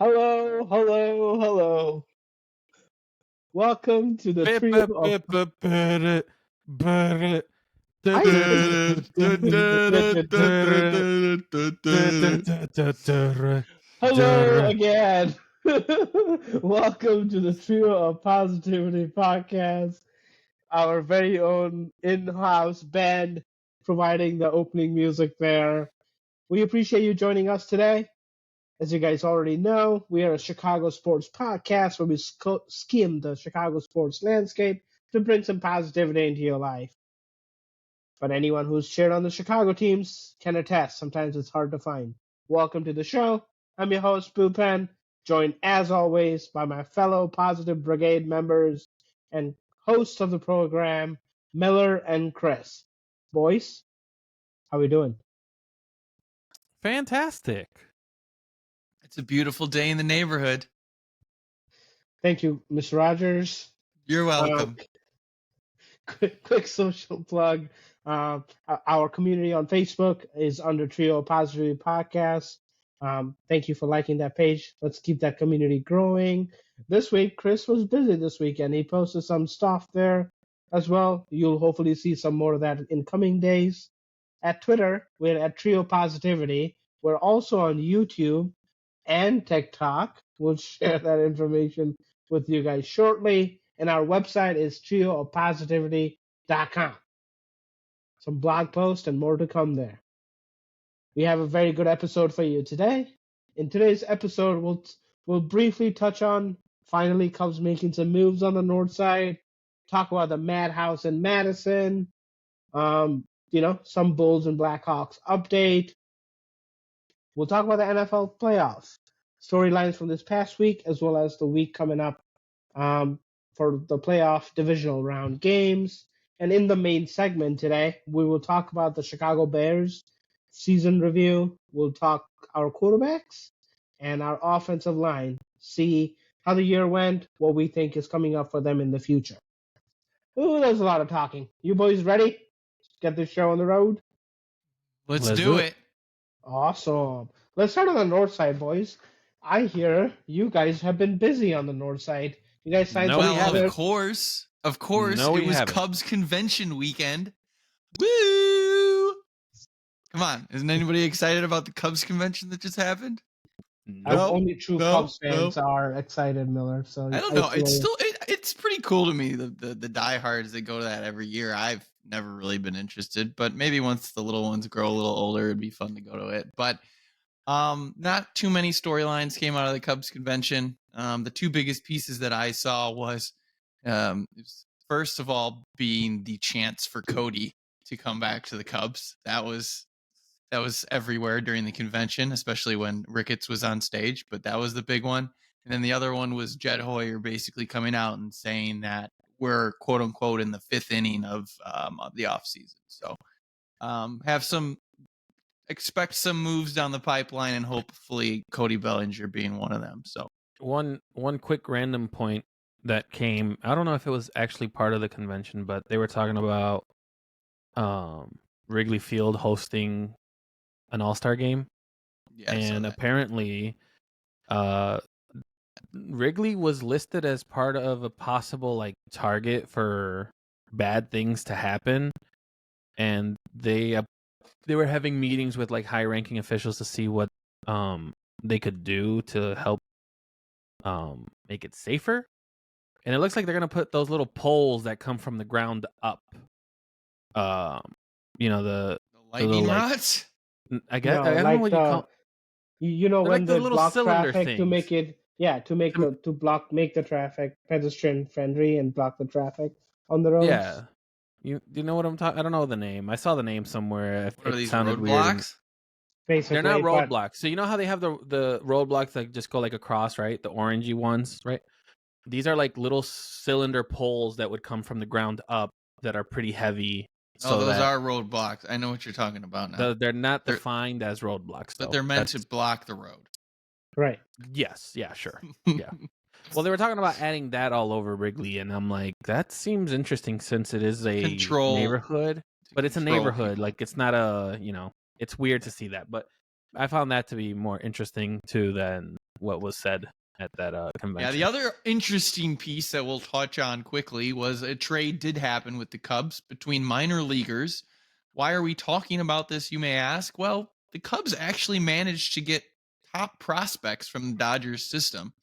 Hello, hello, hello. Welcome to the trio of Hello again. Welcome to the trio of positivity podcast, our very own in-house band providing the opening music there. We appreciate you joining us today. As you guys already know, we are a Chicago sports podcast where we skim the Chicago sports landscape to bring some positivity into your life. But anyone who's cheered on the Chicago teams can attest, sometimes it's hard to find. Welcome to the show. I'm your host, Bullpen, joined as always by my fellow Positive Brigade members and hosts of the program, Miller and Chris. Boys, how we doing? Fantastic. It's a beautiful day in the neighborhood. Thank you, Mr. Rogers. You're welcome. Quick social plug. Our community on Facebook is under Trio Positivity Podcast. Thank you for liking that page. Let's keep that community growing. This week, Chris was busy this weekend. He posted some stuff there as well. You'll hopefully see some more of that in coming days. At Twitter, we're at Trio Positivity. We're also on YouTube and TikTok. We'll share that information with you guys shortly. And our website is trioofpositivity.com. Some blog posts and more to come there. We have a very good episode for you today. In today's episode, we'll briefly touch on finally Cubs making some moves on the north side, talk about the madhouse in Madison, some Bulls and Blackhawks update. We'll talk about the NFL playoffs, storylines from this past week, as well as the week coming up for the playoff divisional round games. And in the main segment today, we will talk about the Chicago Bears season review. We'll talk our quarterbacks and our offensive line, see how the year went, what we think is coming up for them in the future. Ooh, there's a lot of talking. You boys ready? Get this show on the road? Let's do it. Awesome. Let's start on the north side, boys. I hear you guys have been busy on the north side. You guys signed Of course. Of course. No, it was haven't. Cubs convention weekend. Woo! Come on. Isn't anybody excited about the Cubs convention that just happened? Only true Cubs fans are excited, Miller. So I don't know. It's pretty cool to me, the diehards that go to that every year. I've never really been interested, but maybe once the little ones grow a little older, it'd be fun to go to it. But not too many storylines came out of the Cubs convention. The two biggest pieces that I saw was first of all being the chance for Cody to come back to the Cubs. That was everywhere during the convention, especially when Ricketts was on stage, but that was the big one. And then the other one was Jed Hoyer basically coming out and saying that we're quote unquote in the fifth inning of the offseason. So expect some moves down the pipeline, and hopefully Cody Bellinger being one of them. So one quick random point that came, I don't know if it was actually part of the convention, but they were talking about Wrigley Field hosting an all-star game. Yeah, and apparently Wrigley was listed as part of a possible target for bad things to happen, and they were having meetings with high-ranking officials to see what they could do to help make it safer. And it looks like they're gonna put those little poles that come from the ground up. The lightning rods. I guess I don't know what you call. When they block traffic things. to make it, make the traffic pedestrian friendly and block the traffic on the roads. Yeah, you know what I'm talking. I don't know the name. I saw the name somewhere. What are these roadblocks? Basically, they're not roadblocks. So you know how they have the roadblocks that just go across, right? The orangey ones, right? These are little cylinder poles that would come from the ground up that are pretty heavy. So those are roadblocks. I know what you're talking about now. They're not defined as roadblocks, but they're meant to block the road. Right. Yes. Yeah, sure. Yeah. Well, they were talking about adding that all over Wrigley, and I'm like, that seems interesting since it is a neighborhood. But it's a neighborhood. It's not a, it's weird to see that. But I found that to be more interesting, too, than what was said at that convention. Yeah, the other interesting piece that we'll touch on quickly was a trade did happen with the Cubs between minor leaguers. Why are we talking about this, you may ask? Well, the Cubs actually managed to get top prospects from the Dodgers system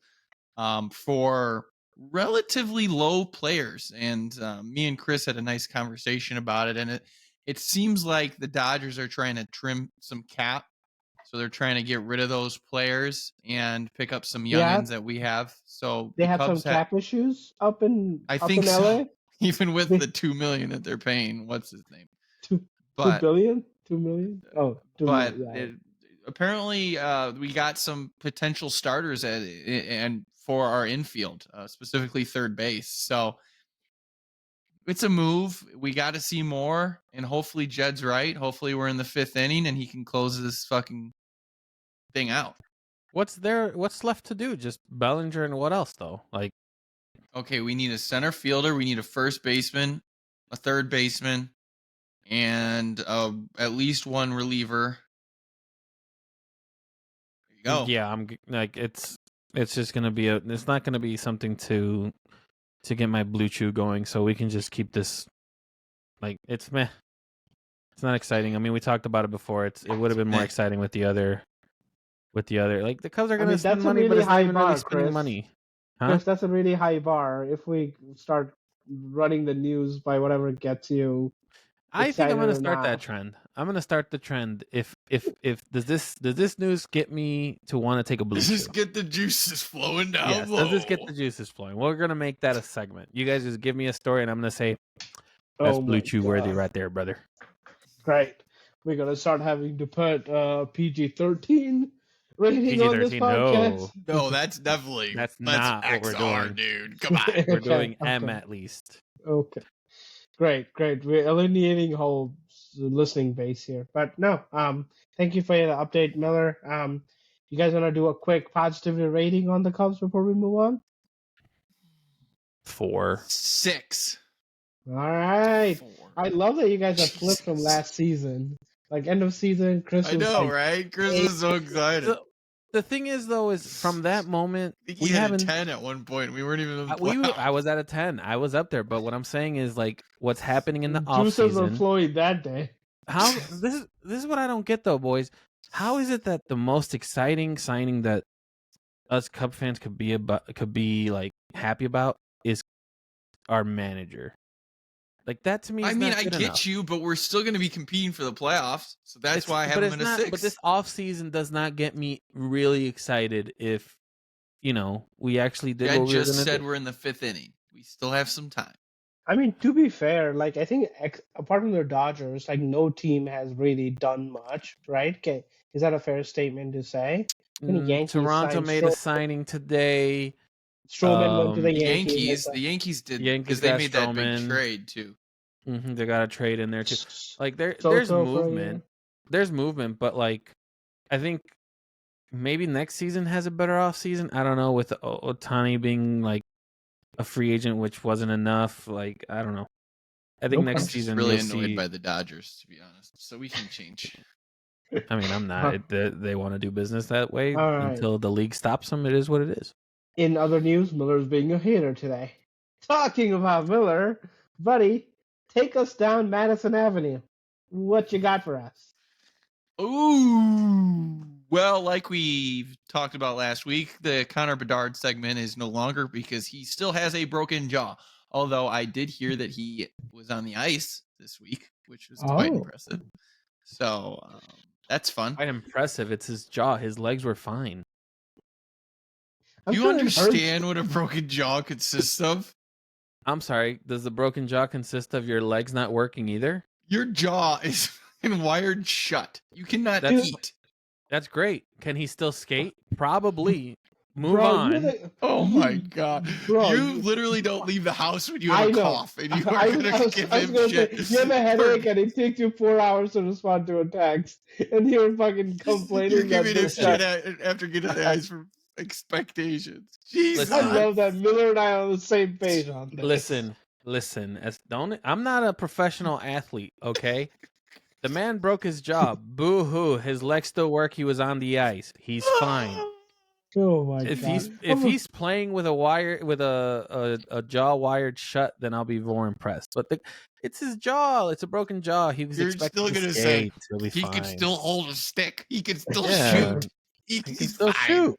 for relatively low players. And me and Chris had a nice conversation about it. And it seems like the Dodgers are trying to trim some cap. So they're trying to get rid of those players and pick up some youngins that we have. So They the had Cubs some cap issues up in think LA. so. Even with the $2 million that they're paying, what's his name? $2 billion? $2 million? Oh, $2 but million. Apparently, we got some potential starters and for our infield, specifically third base. So it's a move. We got to see more, and hopefully Jed's right. Hopefully we're in the 5th inning and he can close this fucking thing out. What's left to do? Just Bellinger and what else though? Like, okay, we need a center fielder, we need a first baseman, a third baseman, and at least one reliever. There you go. Yeah, I'm like it's just gonna be it's not gonna be something to get my Blue Chew going, so we can just keep this like it's meh. It's not exciting. I mean, we talked about it before. It would have been more exciting with the other like the Cubs are gonna spend money, but it's not even really spending money. Huh? Chris, that's a really high bar. If we start running the news by whatever gets you, I think I'm gonna start that trend. I'm gonna start the trend. If does this news get me to want to take a Blue Chew? Does this get the juices flowing down? Yes, does this get the juices flowing? We're gonna make that a segment. You guys just give me a story, and I'm gonna say that's Blue Chew worthy right there, brother. Great. We're gonna start having to put PG-13 rating on this podcast. No, that's definitely that's not XR, what we're doing, dude. Come on, we're doing M at least. Okay. Great. We're eliminating whole listening base here, but no. Thank you for the update, Miller. You guys want to do a quick positivity rating on the Cubs before we move on? 4. 6. All right. 4. I love that you guys have flipped from last season. Like end of season, Chris. I know, right? Chris is so excited. The thing is, though, is from that moment we had a 10 at one point. We weren't even in the playoffs. I was at a 10. I was up there, but what I'm saying is like what's happening in the off Juices season. were flowing that day. How this is what I don't get though, boys. How is it that the most exciting signing that us Cub fans could be like happy about is our manager? Like that to me. I mean, I get enough. You, but we're still going to be competing for the playoffs, so that's why I have him in a 6. But this off season does not get me really excited. If we actually did. I just said we're in the 5th inning. We still have some time. I mean, to be fair, like I think apart from the Dodgers, like no team has really done much, right? Okay, is that a fair statement to say? Toronto made a signing today. Stroman went to the Yankees. The Yankees did because they made that big trade too. They got a trade in there too. Like there's movement. There's movement, but like I think maybe next season has a better off season. I don't know, with Ohtani being like a free agent, which wasn't enough. Like I don't know. I think next season really annoyed by the Dodgers, to be honest. So we can change. I mean, I'm not. They want to do business that way until the league stops them. It is what it is. In other news, Miller's being a hater today. Talking about Miller, buddy, take us down Madison Avenue. What you got for us? Ooh. Well, like we talked about last week, the Connor Bedard segment is no longer because he still has a broken jaw. Although I did hear that he was on the ice this week, which was quite impressive. So that's fun. Quite impressive. It's his jaw. His legs were fine. Do you understand what a broken jaw consists of? I'm sorry. Does the broken jaw consist of your legs not working either? Your jaw is wired shut. You cannot eat. That's great. Can he still skate? Probably. Move on. Oh my God. Bro, you literally don't leave the house when you have a cough and you are going to give him shit. You have a headache and it takes you 4 hours to respond to a text and you're fucking complaining. You're giving him shit after getting the eyes from expectations. Jesus. I love that Miller and I are on the same page on this. Listen. I'm not a professional athlete, okay? The man broke his jaw. Boo-hoo. His legs still work. He was on the ice. He's fine. Oh my If god! he's playing with a jaw wired shut, then I'll be more impressed. But it's his jaw. It's a broken jaw. He was You're expected still to gonna say skate. He'll be he fine. can still hold a stick. He can still Yeah. shoot. He can He's still fine.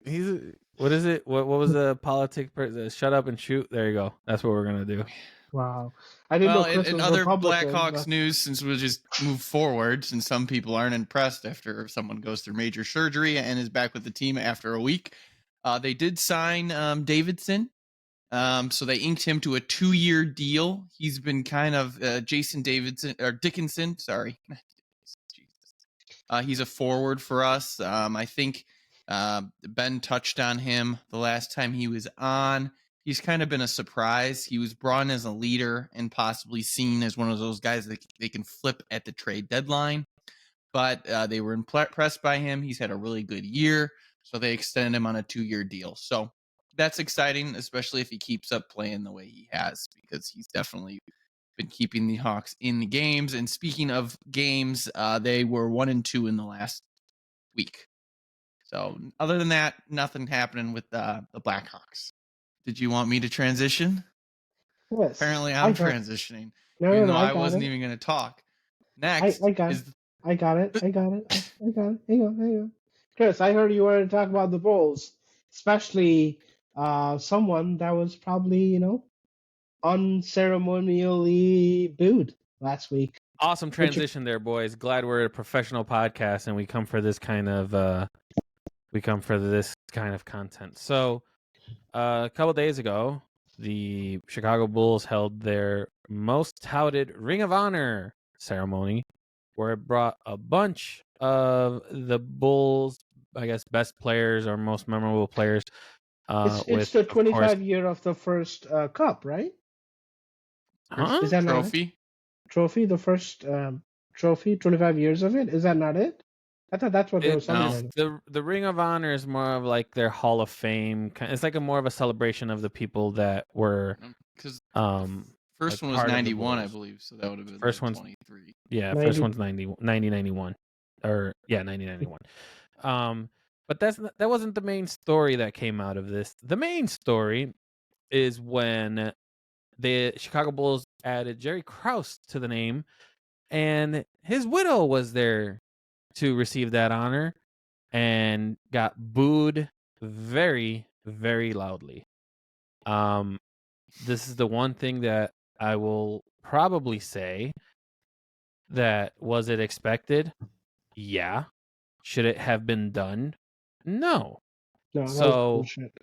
shoot. What is it? What was the politic? Shut up and shoot. There you go. That's what we're gonna do. Wow. I didn't Well, know Chris in was other Republican. Blackhawks But... news, since we'll just move forward, since some people aren't impressed after someone goes through major surgery and is back with the team after a week, they did sign Davidson. So they inked him to a 2-year deal. He's been kind of Jason Davidson or Dickinson. Sorry. He's a forward for us. I think Ben touched on him the last time he was on. He's kind of been a surprise. He was brought in as a leader and possibly seen as one of those guys that they can flip at the trade deadline. But they were impressed by him. He's had a really good year, so they extended him on a 2-year deal. So that's exciting, especially if he keeps up playing the way he has, because he's definitely been keeping the Hawks in the games. And speaking of games, they were 1-2 in the last week. So other than that, nothing happening with the Blackhawks. Did you want me to transition? Yes. Apparently, I'm transitioning, No, even though I I got wasn't it. even going to talk. Next I got it. I got it. I got it. Hang on. Chris, I heard you wanted to talk about the Bulls, especially someone that was probably, unceremonially booed last week. Awesome transition there, boys. Glad we're a professional podcast and we come for this kind of content. So, a couple days ago, the Chicago Bulls held their most touted Ring of Honor ceremony, where it brought a bunch of the Bulls, I guess, best players or most memorable players. It's the 25 year of the first cup, right? Huh? Is that not trophy? It? Trophy, the first trophy, 25 years of it. Is that not it? I thought that's what they were celebrating. The Ring of Honor is more of like their Hall of Fame. It's like more of a celebration of the people that were. Because like first one was 91, I believe, so that would have been first like one's 23. Yeah, first one's 9091, or 9091. But that wasn't the main story that came out of this. The main story is when the Chicago Bulls added Jerry Krause to the name, and his widow was there to receive that honor and got booed very, very loudly. This is the one thing that I will probably say that was it expected? Yeah. Should it have been done? No. No, that was bullshit.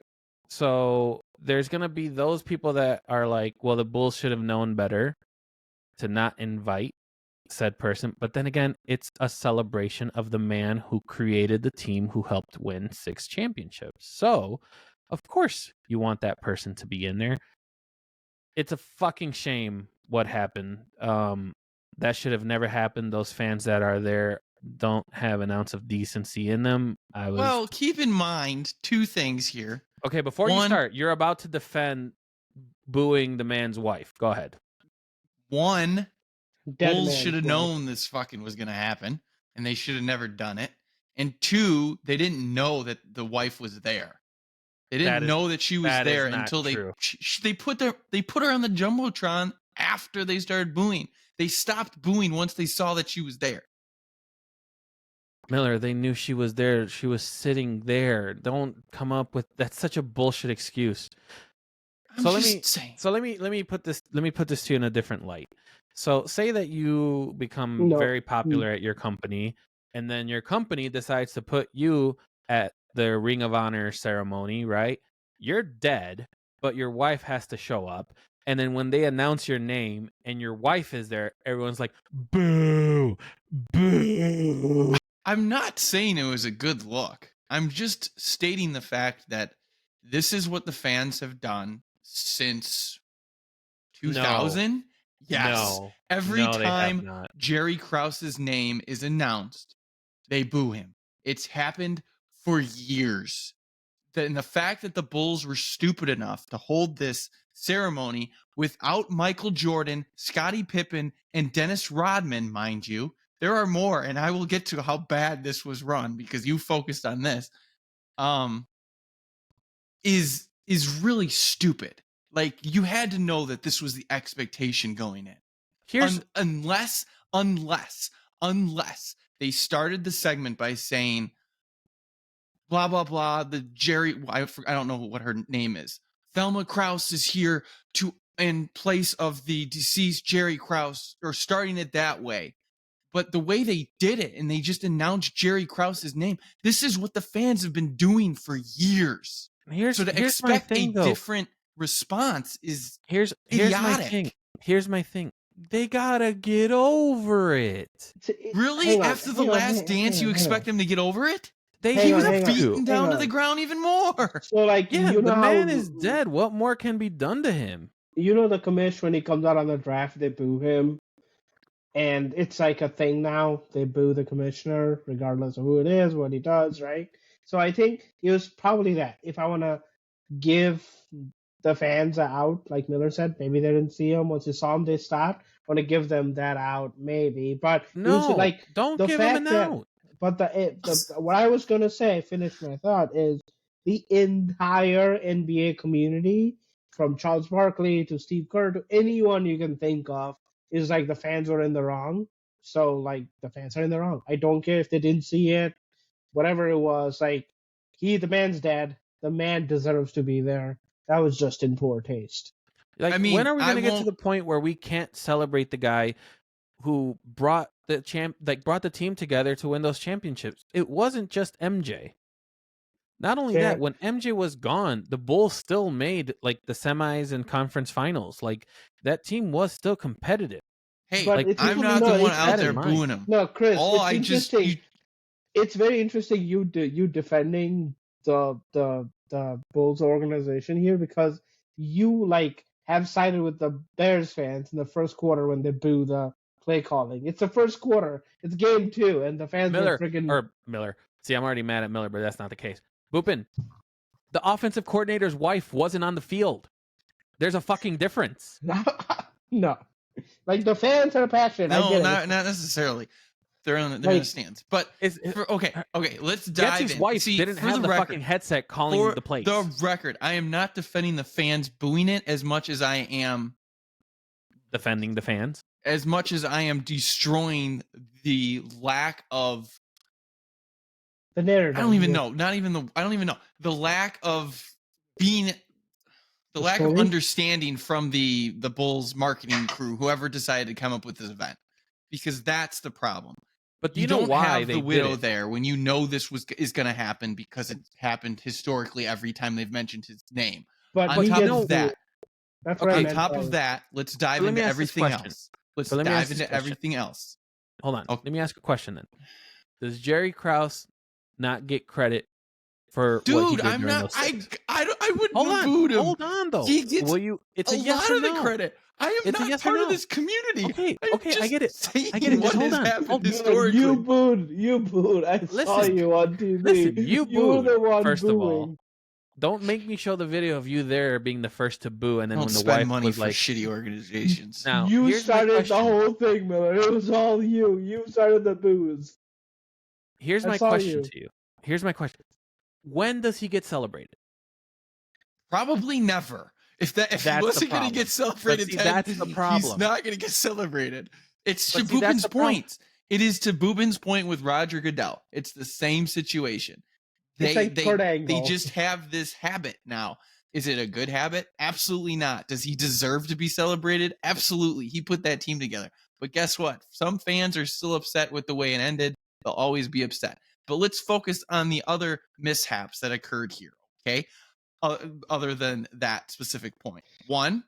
So there's going to be those people that are like, well, the Bulls should have known better to not invite said person. But then again, it's a celebration of the man who created the team who helped win 6 championships. So, of course, you want that person to be in there. It's a fucking shame what happened. That should have never happened. Those fans that are there don't have an ounce of decency in them. Well, keep in mind 2 things here. Okay, before you start, you're about to defend booing the man's wife. Go ahead. 1, Bulls should have known this fucking was going to happen, and they should have never done it. And 2, they didn't know that the wife was there. They didn't know that she was there until they put her on the jumbotron after they started booing. They stopped booing once they saw that she was there. Miller, they knew she was there. She was sitting there. Don't come up with that's such a bullshit excuse. Let me put this to you in a different light. So say that you become very popular at your company, and then your company decides to put you at the Ring of Honor ceremony, right? You're dead, but your wife has to show up. And then when they announce your name and your wife is there, everyone's like, boo, boo. I'm not saying it was a good look. I'm just stating the fact that this is what the fans have done since 2000. No. Yes. No. Every No, time Jerry Krause's name is announced, they boo him. It's happened for years. And the fact that the Bulls were stupid enough to hold this ceremony without Michael Jordan, Scottie Pippen, and Dennis Rodman, mind you, there are more, and I will get to how bad this was run because you focused on this. is really stupid. Like, you had to know that this was the expectation going in. Unless they started the segment by saying blah blah blah, the Jerry, I don't know what her name is, Thelma Krause is here to in place of the deceased Jerry Krause, or starting it that way. But the way they did it, and they just announced Jerry Krause's name, this is what the fans have been doing for years. So to expect a different response is idiotic. Here's my thing. They gotta get over it. Really? After the last dance, you expect them to get over it? He was beaten down to the ground even more. So, like, yeah, the man is dead. What more can be done to him? You know, the commish, when he comes out on the draft, they boo him. And it's like a thing now. They boo the commissioner, regardless of who it is, what he does, right? So I think it was probably that. If I want to give the fans out, like Miller said, maybe they didn't see him. Once they saw him, they stopped. I want to give them that out, maybe. But no, it was like don't give them an out. But what I was going to say, finish my thought, is the entire NBA community, from Charles Barkley to Steve Kerr to anyone you can think of, is like the fans were in the wrong. So, like, the fans are in the wrong. I don't care if they didn't see it, whatever it was. Like, the man's dead. The man deserves to be there. That was just in poor taste. Like, I mean, when are we going to get to the point where we can't celebrate the guy who brought the team together to win those championships? It wasn't just MJ. Not only that, when MJ was gone, the Bulls still made like the semis and conference finals. Like, that team was still competitive. Hey, like, I'm not the one out there booing him. No, Chris, it's very interesting you defending the Bulls organization here, because you like have sided with the Bears fans in the first quarter when they boo the play calling. It's the first quarter. It's game 2, and the fans Miller. See, I'm already mad at Miller, but that's not the case. Boopin, the offensive coordinator's wife wasn't on the field. There's a fucking difference. No. Like, the fans are passionate. No, not necessarily. They're in the stands. But okay, let's dive in. His wife didn't have the fucking headset calling the plays. The record, I am not defending the fans booing it as much as I am defending the fans. As much as I am destroying the lack of the narrative. I don't even know. The lack of understanding from the Bulls marketing crew, whoever decided to come up with this event, because that's the problem. But you don't have the widow there when you know this is going to happen, because it happened historically every time they've mentioned his name. But on top of that, let's dive into everything else. Let's dive into everything else. Hold on. Okay. Let me ask a question then. Does Jerry Krause not get credit for what he did during those six? I wouldn't have booed him. Hold on, though. He gets it's a yes lot or of no. the credit. I am not part of this community. Okay, I get it. What has happened historically. You booed. I saw you on TV. Listen, you booed. The one first booing. Of all, don't make me show the video of you there being the first to boo, and then when the wife money was for like, shitty organizations. Now, you started the whole thing, Miller. It was all you. You started the boos. Here's my question to you. Here's my question. When does he get celebrated? Probably never. If he wasn't going to get celebrated, that's the problem. He's not going to get celebrated. It's to Boobin's point. It is to Boobin's point with Roger Goodell. It's the same situation. They just have this habit now. Is it a good habit? Absolutely not. Does he deserve to be celebrated? Absolutely. He put that team together. But guess what? Some fans are still upset with the way it ended. They'll always be upset. But let's focus on the other mishaps that occurred here, okay? Other than that specific point. 1,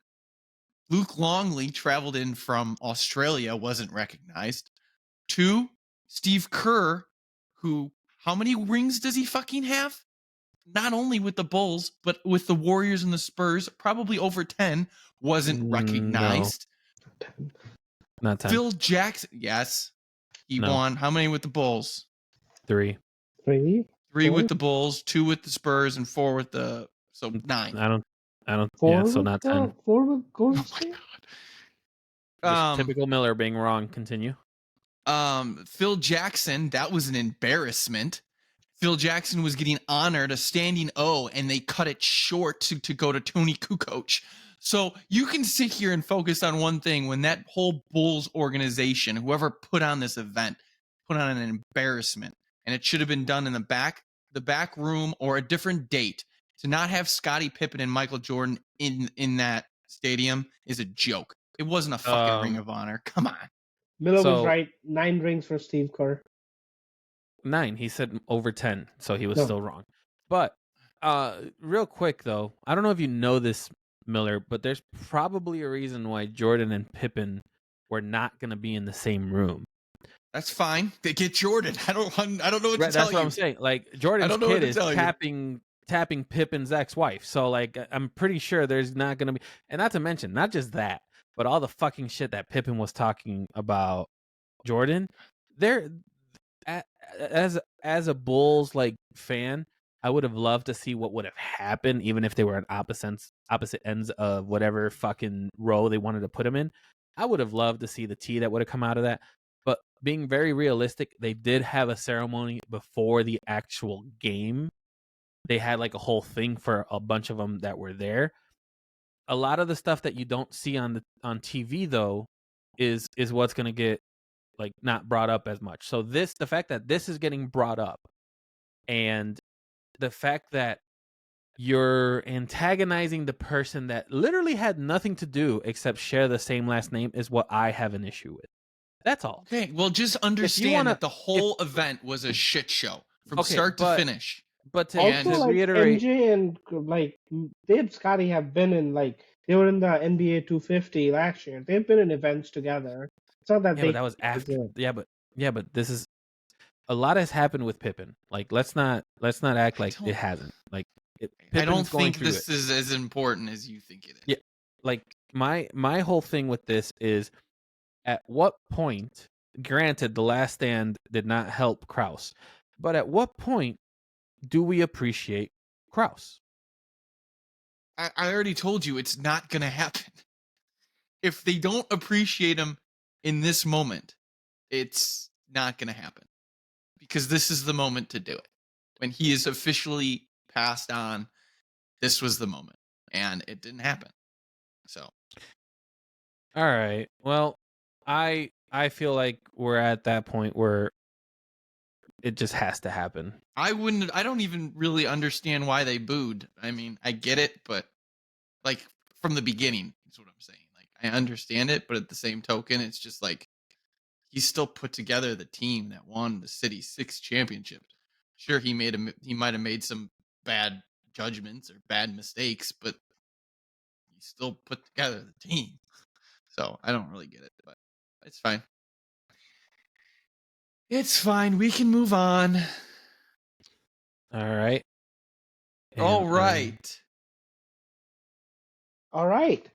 Luke Longley traveled in from Australia, wasn't recognized. 2, Steve Kerr, who, how many rings does he fucking have? Not only with the Bulls, but with the Warriors and the Spurs, probably over 10, wasn't recognized. No. Not 10. Phil Jackson, yes. He won. How many with the Bulls? 3. 3 with the Bulls, 2 with the Spurs, and 4 with the... So 9. I don't. 4 yeah, so not 10. 4 with Golden State. Just typical Miller being wrong. Continue. Phil Jackson, that was an embarrassment. Phil Jackson was getting honored a standing O, and they cut it short to go to Tony Kukoc. So you can sit here and focus on one thing when that whole Bulls organization, whoever put on this event, put on an embarrassment, and it should have been done in the back room or a different date. To not have Scottie Pippen and Michael Jordan in that stadium is a joke. It wasn't a fucking Ring of Honor. Come on. Miller was right. 9 rings for Steve Kerr. 9. He said over 10, so he was still wrong. But real quick, though, I don't know if you know this, Miller, but there's probably a reason why Jordan and Pippen were not going to be in the same room. That's fine. They get Jordan. I don't know what to tell you. That's what I'm saying. Like, Jordan's kid is tapping Pippen's ex-wife. So, like, I'm pretty sure there's not going to be... And not to mention, not just that, but all the fucking shit that Pippen was talking about Jordan. As a Bulls, like, fan, I would have loved to see what would have happened, even if they were on opposite ends of whatever fucking row they wanted to put him in. I would have loved to see the tea that would have come out of that. But being very realistic, they did have a ceremony before the actual game. They had like a whole thing for a bunch of them that were there. A lot of the stuff that you don't see on TV though is what's going to get like not brought up as much. So the fact that this is getting brought up, and the fact that you're antagonizing the person that literally had nothing to do except share the same last name is what I have an issue with. That's all. Okay, well, just understand that the whole event was a shit show from start to finish. But to reiterate, MJ and like Dave Scotty have been in they were in the NBA 250 last year. They've been in events together. It's not that but that was after. But this is a lot has happened with Pippen. Like let's not act like it hasn't. Like I don't think this is as important as you think it is. Yeah, like my whole thing with this is, at what point? Granted, The Last Stand did not help Krause, but at what point do we appreciate Krause? I already told you it's not going to happen. If they don't appreciate him in this moment, it's not going to happen. Because this is the moment to do it. When he is officially passed on, this was the moment. And it didn't happen. So. All right. Well, I feel like we're at that point where it just has to happen. I don't even really understand why they booed. I mean, I get it, but like from the beginning, that's what I'm saying. Like I understand it, but at the same token, it's just like he still put together the team that won the City's 6 championships. Sure, he might have made some bad judgments or bad mistakes, but he still put together the team. So I don't really get it, but it's fine. It's fine. We can move on. All right. All right. All right.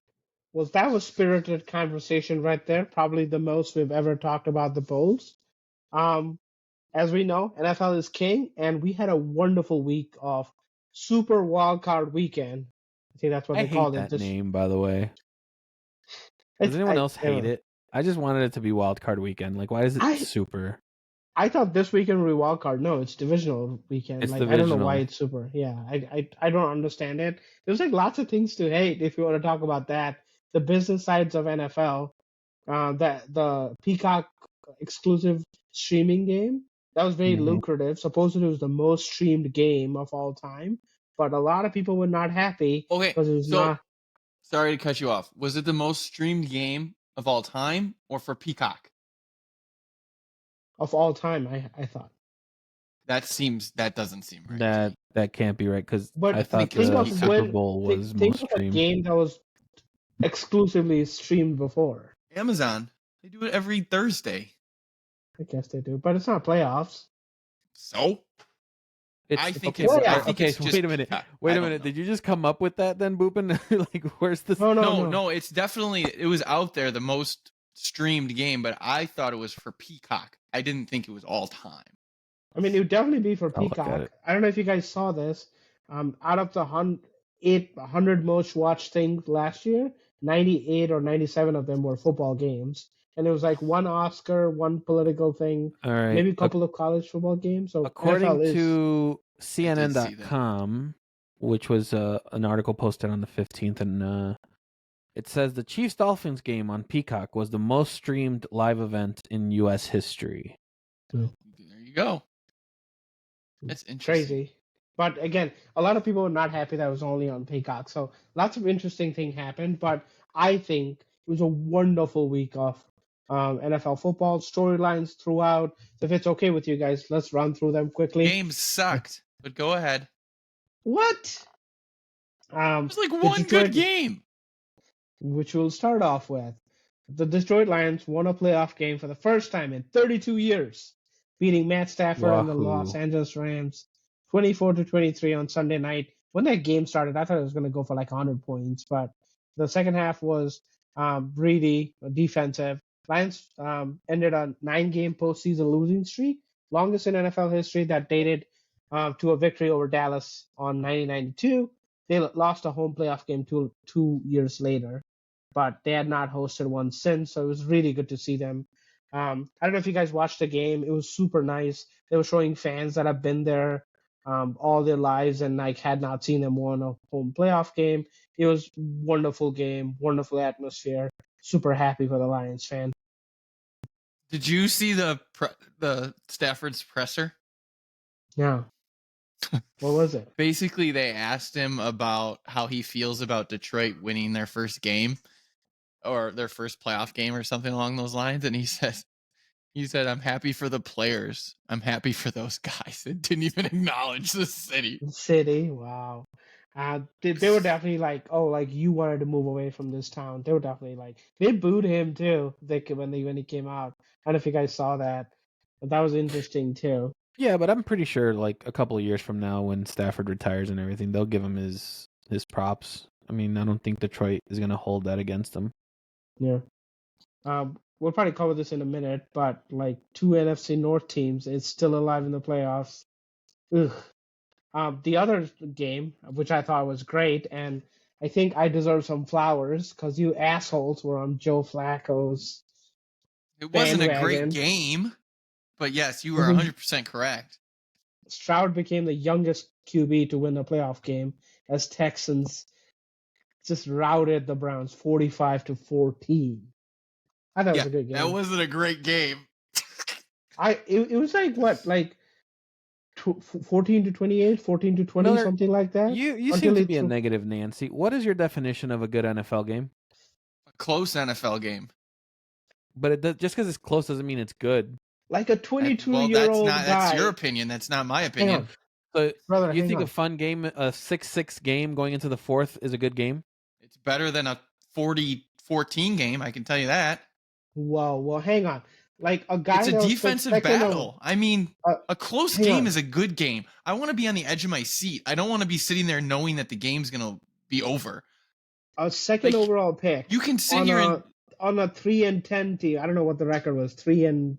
Well, that was spirited conversation right there. Probably the most we've ever talked about the Bulls. As we know, NFL is king, and we had a wonderful week of Super Wildcard Weekend. I think that's what they called it. I hate that name, by the way. Does anyone else hate it? I just wanted it to be Wildcard Weekend. Like, why is it super? I thought this weekend would be Wildcard. No, it's Divisional Weekend. It's divisional. I don't know why it's super. Yeah, I don't understand it. There's lots of things to hate if you want to talk about that. The business sides of NFL, the Peacock exclusive streaming game, that was very lucrative. Supposedly it was the most streamed game of all time, but a lot of people were not happy. Okay, sorry to cut you off. Was it the most streamed game of all time or for Peacock? Of all time, I thought. That doesn't seem right. That can't be right, because I thought the Super Bowl was most streamed. Think of a game that was exclusively streamed before. Amazon. They do it every Thursday. I guess they do, but it's not playoffs. So? I think it's wait a minute. Wait a minute. Did you just come up with that then, Boopin? Like, where's the... No, it's definitely... It was out there, the most streamed game, but I thought it was for Peacock. I didn't think it was all time. I mean, it would definitely be for Peacock. I don't know if you guys saw this. Out of the 100 most watched things last year, 98 or 97 of them were football games. and it was like one Oscar, one political thing, All right. maybe a couple of college football games. So According NFL is to see that. CNN.com, which was an article posted on the 15th, and it says the Chiefs-Dolphins game on Peacock was the most streamed live event in U.S. history. There you go. That's interesting. crazy. But again, a lot of people were not happy that it was only on Peacock. So lots of interesting things happened. But I think it was a wonderful week of NFL football storylines throughout. So if it's okay with you guys, let's run through them quickly. Games sucked, but go ahead. What? It was like one good game. Which we'll start off with. The Detroit Lions won a playoff game for the first time in 32 years, beating Matt Stafford and the Los Angeles Rams 24-23 on Sunday night. When that game started, I thought it was going to go for like 100 points, but the second half was really defensive. Lions ended a 9-game postseason losing streak, longest in NFL history, that dated to a victory over Dallas on 1992. They lost a home playoff game two years later, but they had not hosted one since, so it was really good to see them. I don't know if you guys watched the game. It was super nice. They were showing fans that have been there all their lives and like had not seen them win a home playoff game. It was wonderful game, wonderful atmosphere. Super happy for the Lions fan. Did you see the Stafford's presser? No. What was it? Basically, they asked him about how he feels about Detroit winning their first game or their first playoff game or something along those lines. And he said, I'm happy for the players. I'm happy for those guys. It didn't even acknowledge the city. Wow. They were definitely like, oh, like you wanted to move away from this town. They were definitely like, they booed him too. When he came out. I don't know if you guys saw that, but that was interesting too. Yeah, but I'm pretty sure like a couple of years from now, when Stafford retires and everything, they'll give him his props. I mean, I don't think Detroit is going to hold that against him. Yeah. We'll probably cover this in a minute, but like 2 NFC North teams is still alive in the playoffs. Ugh. The other game, which I thought was great, and I think I deserve some flowers because you assholes were on Joe Flacco's. It wasn't a great game, but yes, you were 100% correct. Stroud became the youngest QB to win a playoff game as Texans just routed the Browns 45-14. I thought it was a good game. That wasn't a great game. It was like what, like 14-28, 14-20, something like that. You seem to be a negative Nancy. What is your definition of a good NFL game? A close NFL game. But just because it's close doesn't mean it's good. Like a 22-year-old guy. That's your opinion. That's not my opinion. So brother, you think a fun game, a 6-6 game going into the fourth is a good game? It's better than a 40-14 game, I can tell you that. Whoa, well, hang on. Like a guy. It's a defensive battle. I mean, a close game is a good game. I want to be on the edge of my seat. I don't want to be sitting there knowing that the game's gonna be over. A second overall pick. You can sit here on a 3-10 team. I don't know what the record was. 3-13.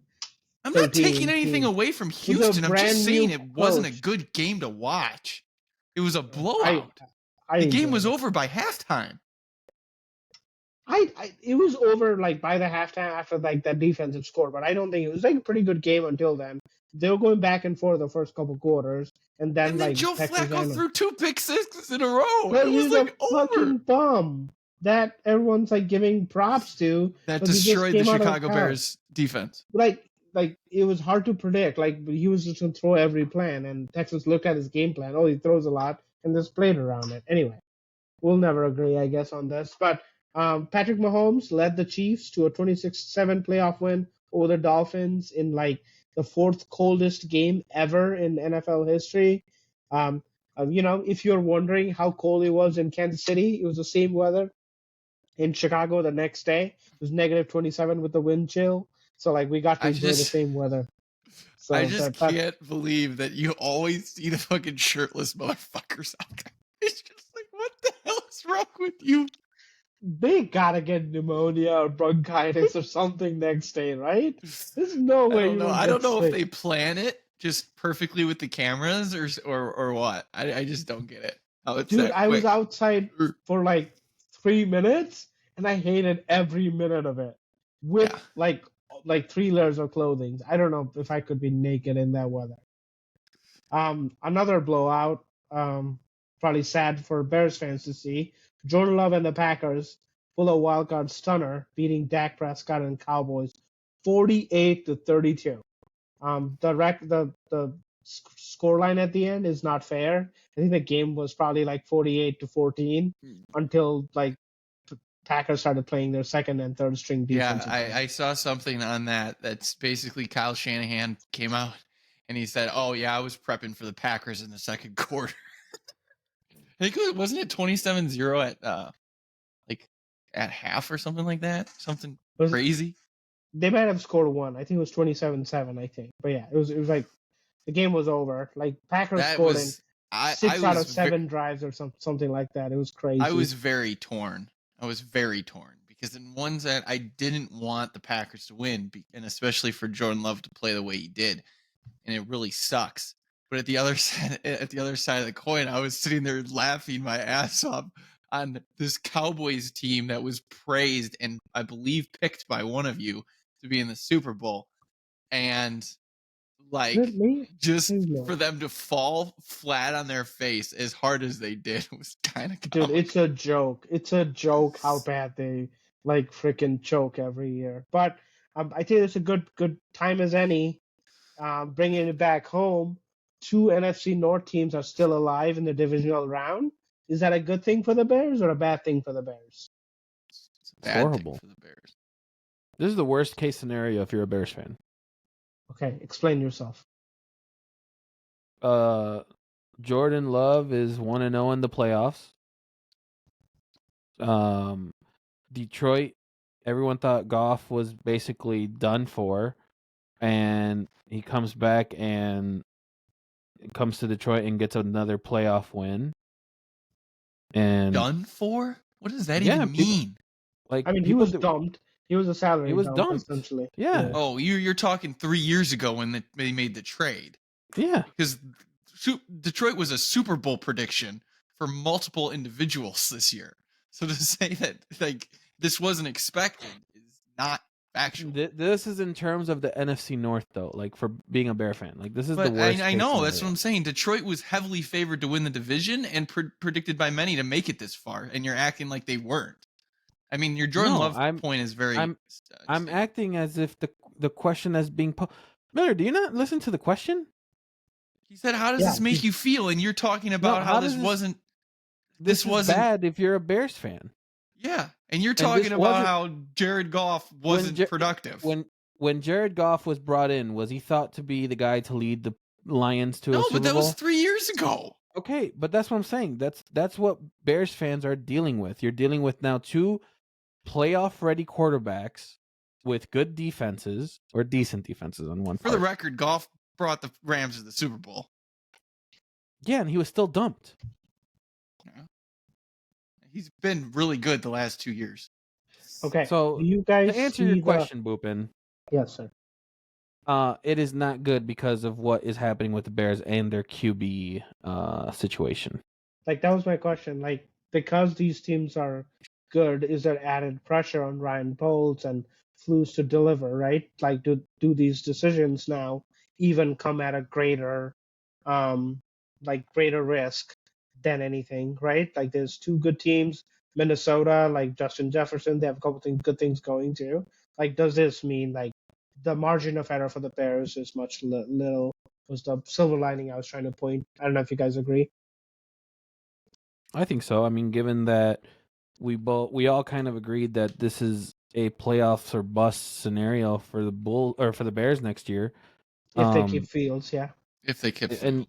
I'm not taking anything away from Houston. I'm just saying it wasn't a good game to watch. It was a blowout. The game was over by halftime. It was over like by the halftime after like that defensive score, but I don't think it was like a pretty good game until then. They were going back and forth the first couple quarters, and then like Joe Flacco threw 2 pick sixes in a row. But he's a fucking bum that everyone's like giving props to. That destroyed the Chicago Bears defense. Like it was hard to predict. Like he was just gonna throw every plan, and Texas looked at his game plan. Oh, he throws a lot, and just played around it. Anyway, we'll never agree, I guess, on this, but. Patrick Mahomes led the Chiefs to a 26-7 playoff win over the Dolphins in like the 4th coldest game ever in NFL history. If you're wondering how cold it was in Kansas City, it was the same weather in Chicago the next day. It was -27 with the wind chill. So like we got to enjoy the same weather. So I just can't believe that you always see the fucking shirtless motherfuckers out there. It's just like, what the hell is wrong with you? They gotta get pneumonia or bronchitis or something next day, right? There's no way. I don't know if they plan it just perfectly with the cameras or what. I just don't get it. Dude, I was outside for like 3 minutes and I hated every minute of it. with Yeah. like 3 layers of clothing. I don't know if I could be naked in that weather. Another blowout. Probably sad for Bears fans to see. Jordan Love and the Packers pull a wildcard stunner, beating Dak Prescott and Cowboys 48-32. The scoreline at the end is not fair. I think the game was probably like 48-14 until like Packers started playing their second and third string defense. Yeah, I saw something on that. That's basically Kyle Shanahan came out and he said, "Oh yeah, I was prepping for the Packers in the second quarter." I think wasn't it 27-0 at like at half or something like that? Something crazy. They might have scored one. I think it was 27-7. I think, but yeah, it was like the game was over. Like Packers scored in 6 out of 7 drives or something like that. It was crazy. I was very torn. Because in one set I didn't want the Packers to win, and especially for Jordan Love to play the way he did, and it really sucks. But at the other side of the coin, I was sitting there laughing my ass off on this Cowboys team that was praised and I believe picked by one of you to be in the Super Bowl, and like just for them to fall flat on their face as hard as they did was kind of comical. Dude, it's a joke. It's a joke how bad they like freaking choke every year. But I think it's a good time as any. Bringing it back home, 2 NFC North teams are still alive in the divisional round. Is that a good thing for the Bears or a bad thing for the Bears? It's a bad thing for the Bears. This is the worst case scenario if you're a Bears fan. Okay, explain yourself. Jordan Love is 1-0 in the playoffs. Detroit, everyone thought Goff was basically done for, and he comes back and comes to Detroit and gets another playoff win. And done for? What does that even mean? He was dumped. He was a salary. He was dumped essentially. Yeah. Oh, you're talking 3 years ago when they made the trade. Yeah. Because Detroit was a Super Bowl prediction for multiple individuals this year. So to say that like this wasn't expected is not factual. This is in terms of the NFC North, though. Like for being a Bear fan, like this is the worst. I know that's what I'm saying. Detroit was heavily favored to win the division and predicted by many to make it this far, and you're acting like they weren't. I mean, your Jordan Love point is very. I'm acting as if the question is being. Miller, do you not listen to the question? He said, "How does this make you feel?" And you're talking about how this wasn't. This wasn't bad if you're a Bears fan. Yeah, and you're talking about how Jared Goff wasn't productive. When Jared Goff was brought in, was he thought to be the guy to lead the Lions to a Super Bowl? No, but that was 3 years ago. Okay, but that's what I'm saying. That's what Bears fans are dealing with. You're dealing with now 2 playoff-ready quarterbacks with good defenses or decent defenses on one. For the record, Goff brought the Rams to the Super Bowl. Yeah, and he was still dumped. Yeah. He's been really good the last 2 years. Okay, so you guys to answer your question, Boopin. Yes, sir. It is not good because of what is happening with the Bears and their QB situation. Like that was my question. Like because these teams are good, is there added pressure on Ryan Poles and Flus to deliver? Right? Like do these decisions now even come at a greater risk than anything? Right? Like there's 2 good teams. Minnesota, like Justin Jefferson, they have a couple good things going too. Like does this mean like the margin of error for the Bears is much little? Was the silver lining I was trying to point. I don't know if you guys agree. I think so. I mean, given that we all kind of agreed that this is a playoffs or bust scenario for the Bears next year. If they keep Fields, yeah. If they keep Fields. And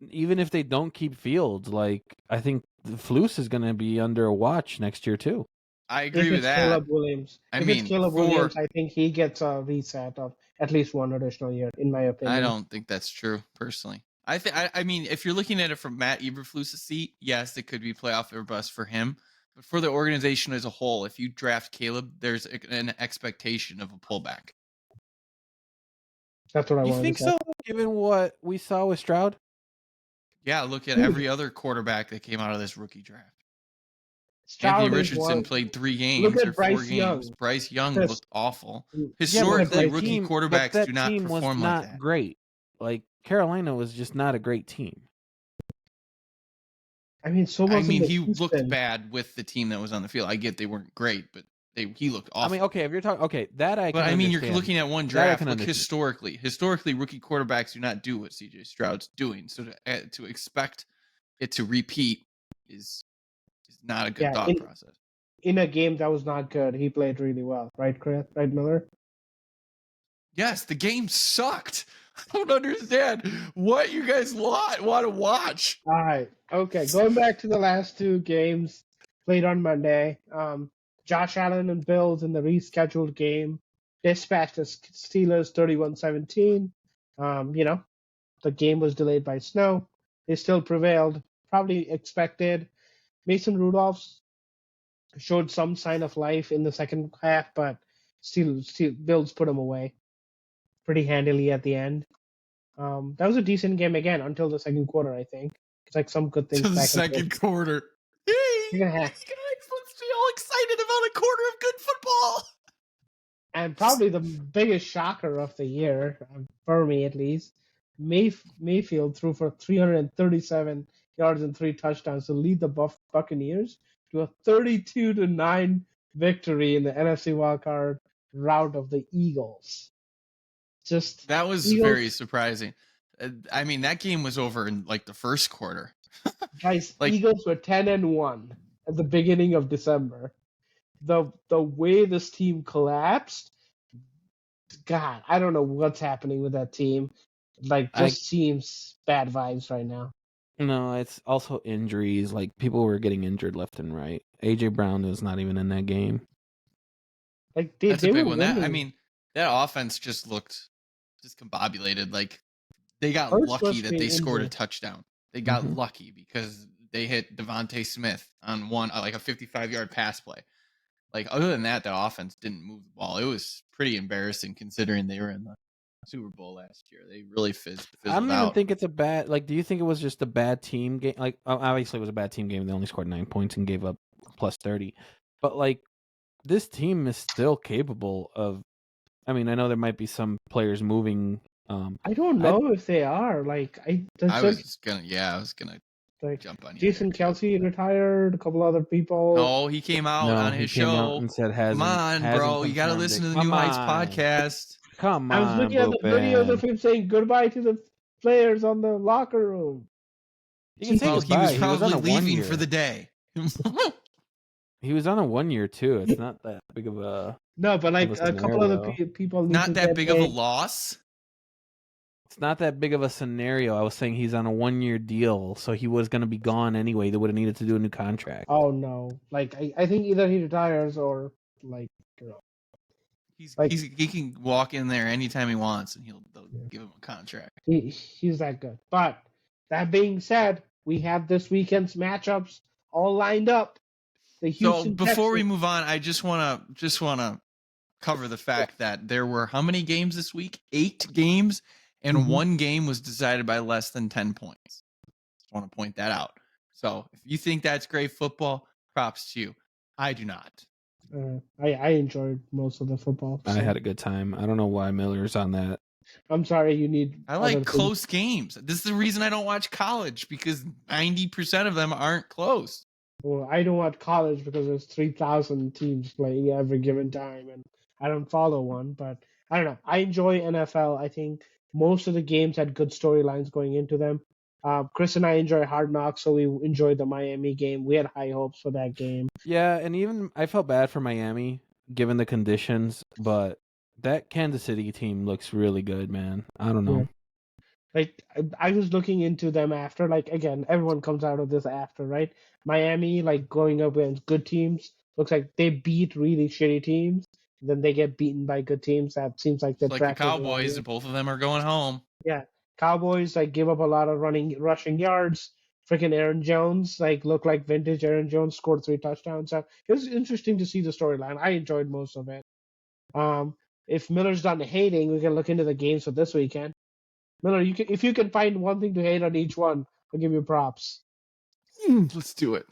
even if they don't keep Fields, like I think the Flus is going to be under a watch next year too. I agree with that. Caleb Williams. If it's Caleb Williams, I think he gets a reset of at least 1 additional year, in my opinion. I don't think that's true, personally. I mean, if you're looking at it from Matt Eberflus's seat, yes, it could be playoff or bust for him. But for the organization as a whole, if you draft Caleb, there's an expectation of a pullback. That's what I want to say. You think so, given what we saw with Stroud? Yeah, look at every other quarterback that came out of this rookie draft. Anthony Stroud is Richardson one. played 3 Look games at or 4 Bryce games. Young. Bryce Young Chris, looked awful. yeah, but Historically, Bryce, rookie quarterbacks that do not team was perform not like that. great. Like Carolina was just not a great team. I mean, so wasn't he Houston. looked bad with the team that was on the field. I get they weren't great, but he looked awful. I mean, okay, if you're talking, that I can But I mean, understand. you're looking at one That I draft. can Look, understand. historically, rookie quarterbacks do not do what CJ Stroud's doing. So to expect it to repeat is not a good thought process. In a game that was not good, he played really well, right, Chris? Right, Miller? Yes, the game sucked. I don't understand what you guys want to watch. All right. Okay. Going back to the last 2 games played on Monday. Josh Allen and Bills in the rescheduled game dispatched the Steelers 31-17. The game was delayed by snow. They still prevailed. Probably expected. Mason Rudolph showed some sign of life in the second half, but still Bills put him away pretty handily at the end. That was a decent game again until the second quarter, I think. It's like some good things. To the second quarter. Second half. These guys must be all excited about a quarter of good football. And probably the biggest shocker of the year, for me at least, Mayfield threw for 337 yards and 3 touchdowns to lead the Buccaneers to a 32-9 victory in the NFC wildcard rout of the Eagles. That was very surprising. I mean, that game was over in like the first quarter. Guys, Eagles were 10-1 at the beginning of December. The way this team collapsed, God, I don't know what's happening with that team. Like, just seems bad vibes right now. No, it's also injuries. Like, people were getting injured left and right. AJ Brown is not even in that game. Like, that's a big one. That offense just looked discombobulated. Like, they got lucky that they scored a touchdown. They got lucky because they hit Devontae Smith on a 55-yard pass play. Like, other than that, the offense didn't move the ball. It was pretty embarrassing considering they were in the Super Bowl last year. They really fizzled out. I don't even think it's a bad. Like, do you think it was just a bad team game? Like, obviously it was a bad team game. They only scored 9 points and gave up plus 30. But like, this team is still capable of. I mean, I know there might be some players moving. I don't know if they are. Like, I was gonna like, jump on you. Jason Kelce retired. A couple other people. No, he came out on his show and said, "Come on, bro, you got to listen to the New Heights podcast." Come on, I was looking at the videos of him saying goodbye to the players on the locker room. He was probably leaving for the day. He was on a 1 year too. It's not that big of a but like a couple of the people. Not that big of a loss. It's not that big of a scenario. I was saying he's on a 1 year deal, so he was going to be gone anyway. They would have needed to do a new contract. Oh no! Like I think either he retires or like he can walk in there anytime he wants, and they'll give him a contract. He's that good. But that being said, we have this weekend's matchups all lined up. So before we move on, I just wanna cover the fact that there were how many games this week? 8 games, and one game was decided by less than 10 points. Just want to point that out. So if you think that's great football, props to you. I do not. I enjoyed most of the football. So. I had a good time. I don't know why Miller's on that. I'm sorry, you need. I like close games. This is the reason I don't watch college, because 90% of them aren't close. Well, I don't watch college because there's 3,000 teams playing every given time, and I don't follow one. But I don't know. I enjoy NFL. I think most of the games had good storylines going into them. Chris and I enjoy Hard Knocks, so we enjoyed the Miami game. We had high hopes for that game. Yeah, and even I felt bad for Miami given the conditions, but that Kansas City team looks really good, man. I don't know. Yeah. Like, I was looking into them after. Like, again, everyone comes out of this after, right? Miami, like, going up against good teams, looks like they beat really shitty teams. Then they get beaten by good teams. That seems like the Cowboys. Both of them are going home. Yeah. Cowboys like give up a lot of rushing yards. Freaking Aaron Jones looked like vintage Aaron Jones, scored 3 touchdowns. So it was interesting to see the storyline. I enjoyed most of it. If Miller's done hating, we can look into the games for this weekend. Miller, if you can find one thing to hate on each one, I'll give you props. Let's do it.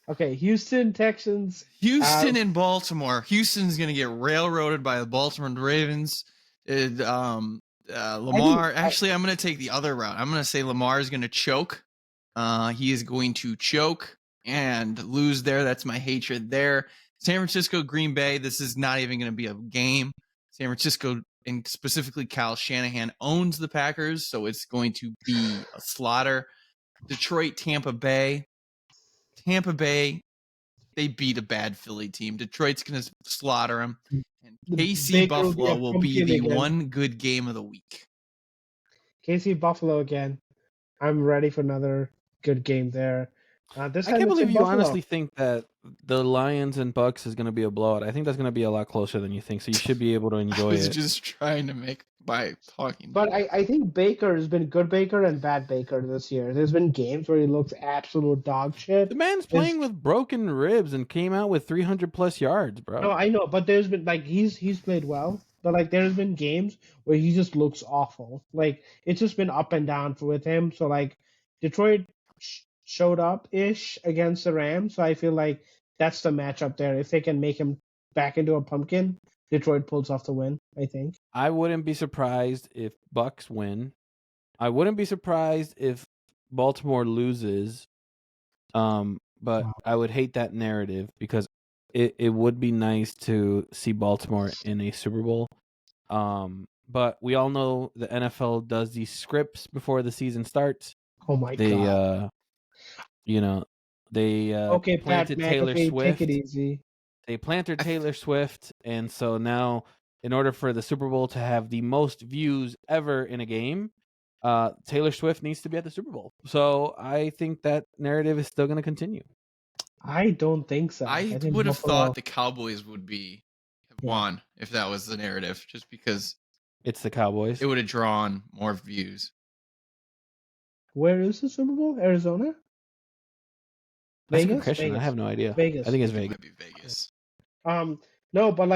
Okay, Houston Texans. Houston and Baltimore. Houston's going to get railroaded by the Baltimore Ravens. Lamar. Actually, I'm going to take the other route. I'm going to say Lamar is going to choke. He is going to choke and lose there. That's my hatred there. San Francisco, Green Bay. This is not even going to be a game. San Francisco, and specifically Kyle Shanahan, owns the Packers, so it's going to be a slaughter. Detroit, Tampa Bay. Tampa Bay, they beat a bad Philly team. Detroit's going to slaughter them. And KC Buffalo will be the one good game of the week. KC Buffalo again. I'm ready for another good game there. I can't believe you honestly think that the Lions and Bucks is going to be a blowout. I think that's going to be a lot closer than you think, so you should be able to enjoy it. I was just trying to make my talking. But I think Baker has been good Baker and bad Baker this year. There's been games where he looks absolute dog shit. The man's playing with broken ribs and came out with 300+ yards, bro. No, I know, but there's been he's played well, but there's been games where he just looks awful. It's just been up and down with him. So Detroit showed up ish against the Rams, so I feel like that's the matchup there. If they can make him back into a pumpkin, Detroit pulls off the win, I think. I wouldn't be surprised if Bucks win. I wouldn't be surprised if Baltimore loses. But I would hate that narrative because it would be nice to see Baltimore in a Super Bowl. But we all know the NFL does these scripts before the season starts. Oh my God. They okay, planted Pat Taylor McAfee, Swift. take it easy. They planted Taylor Swift, and so now, in order for the Super Bowl to have the most views ever in a game, Taylor Swift needs to be at the Super Bowl. So I think that narrative is still going to continue. I don't think so. I would have thought the Cowboys would have won if that was the narrative, just because it's the Cowboys. It would have drawn more views. Where is the Super Bowl? Arizona? That's a good question. Vegas. I have no idea. Vegas. I think it's Vegas. It might be Vegas. No, but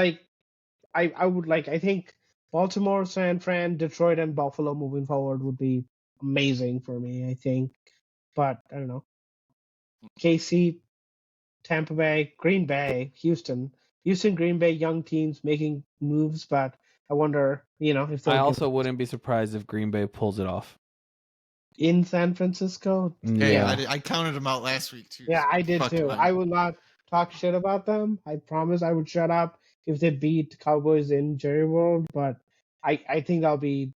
I would I think Baltimore, San Fran, Detroit, and Buffalo moving forward would be amazing for me, I think. But I don't know. KC, Tampa Bay, Green Bay, Houston, Green Bay, young teams making moves, but I wonder, if I also wouldn't be surprised if Green Bay pulls it off. In San Francisco? Yeah, I counted them out last week too. Yeah, I did too. I will not talk shit about them. I promise I would shut up if they beat Cowboys in Jerry World, but I think that'll be,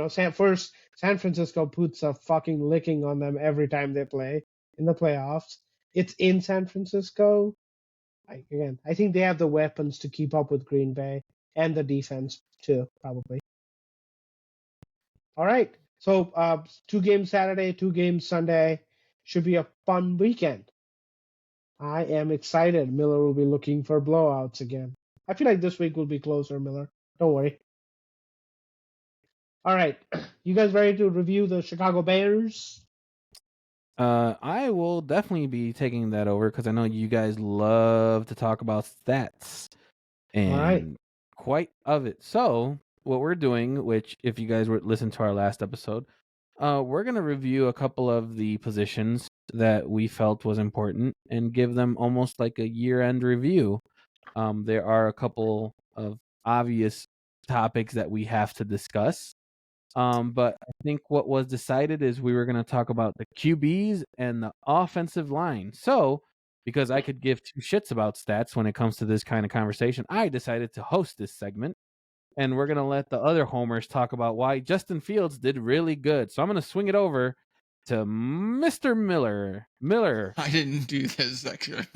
San Francisco puts a fucking licking on them every time they play in the playoffs. It's in San Francisco. I think they have the weapons to keep up with Green Bay and the defense too, probably. All right. So 2 games Saturday, 2 games Sunday. Should be a fun weekend. I am excited. Miller will be looking for blowouts again. I feel like this week will be closer, Miller. Don't worry. All right. You guys ready to review the Chicago Bears? I will definitely be taking that over because I know you guys love to talk about stats. And all right. Quite of it. So what we're doing, which if you guys were listen to our last episode, we're going to review a couple of the positions that we felt was important and give them almost like a year-end review. There are a couple of obvious topics that we have to discuss. But I think what was decided is we were going to talk about the QBs and the offensive line. So, because I could give 2 shits about stats when it comes to this kind of conversation, I decided to host this segment. And we're going to let the other homers talk about why Justin Fields did really good. So I'm going to swing it over to Mr. Miller. Miller. I didn't do this section.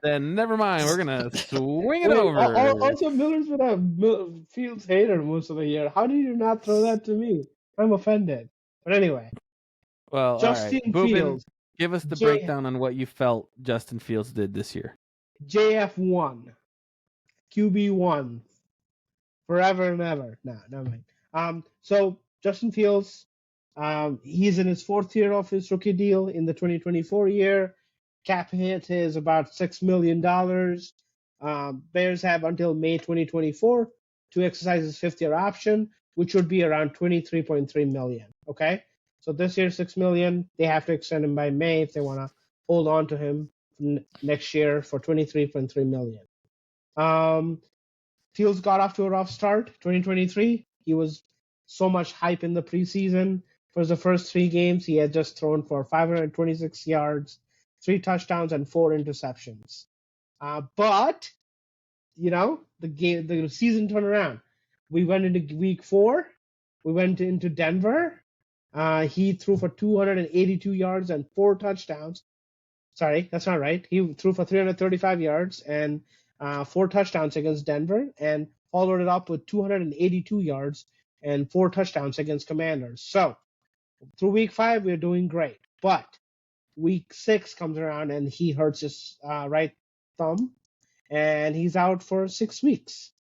Then never mind. We're going to swing it over. Also, Miller's been a Fields hater most of the year. How did you not throw that to me? I'm offended. But anyway. Well, Justin Fields. Give us the breakdown on what you felt Justin Fields did this year. JF1. QB1. Forever and ever. No, never mind. So Justin Fields, he's in his 4th year of his rookie deal in the 2024 year. Cap hit is about $6 million. Bears have until May 2024 to exercise his 5th-year option, which would be around $23.3 million. Okay, so this year $6 million. They have to extend him by May if they want to hold on to him next year for $23.3 million. Fields got off to a rough start. 2023, he was so much hype in the preseason. For the first 3 games, he had just thrown for 526 yards, 3 touchdowns, and 4 interceptions. But the season turned around. We went into week 4. We went into Denver. He threw for 282 yards and 4 touchdowns. Sorry, that's not right. He threw for 335 yards and 4 touchdowns against Denver, and followed it up with 282 yards and 4 touchdowns against Commanders. So through week 5, we're doing great. But week 6 comes around and he hurts his right thumb, and he's out for 6 weeks.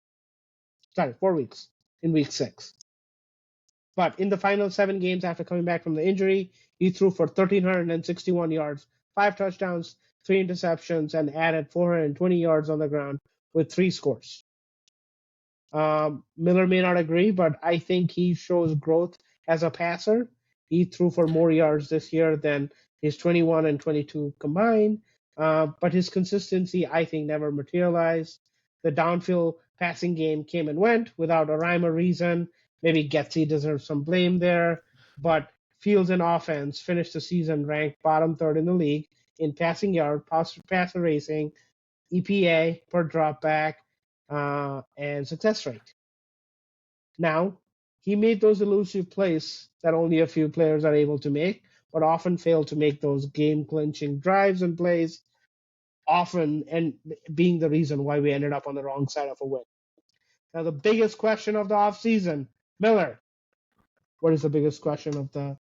Sorry, 4 weeks in week 6. But in the final 7 games after coming back from the injury, he threw for 1,361 yards, 5 touchdowns, 3 interceptions, and added 420 yards on the ground with 3 scores. Miller may not agree, but I think he shows growth as a passer. He threw for more yards this year than his 21 and 22 combined, but his consistency, I think, never materialized. The downfield passing game came and went without a rhyme or reason. Maybe Getsy deserves some blame there, but Fields and offense finished the season ranked bottom 3rd in the league in passing yard, passer racing, EPA per dropback, and success rate. Now, he made those elusive plays that only a few players are able to make, but often fail to make those game-clinching drives and plays, often and being the reason why we ended up on the wrong side of a win. Now, the biggest question of the offseason, Miller, what is the biggest question of the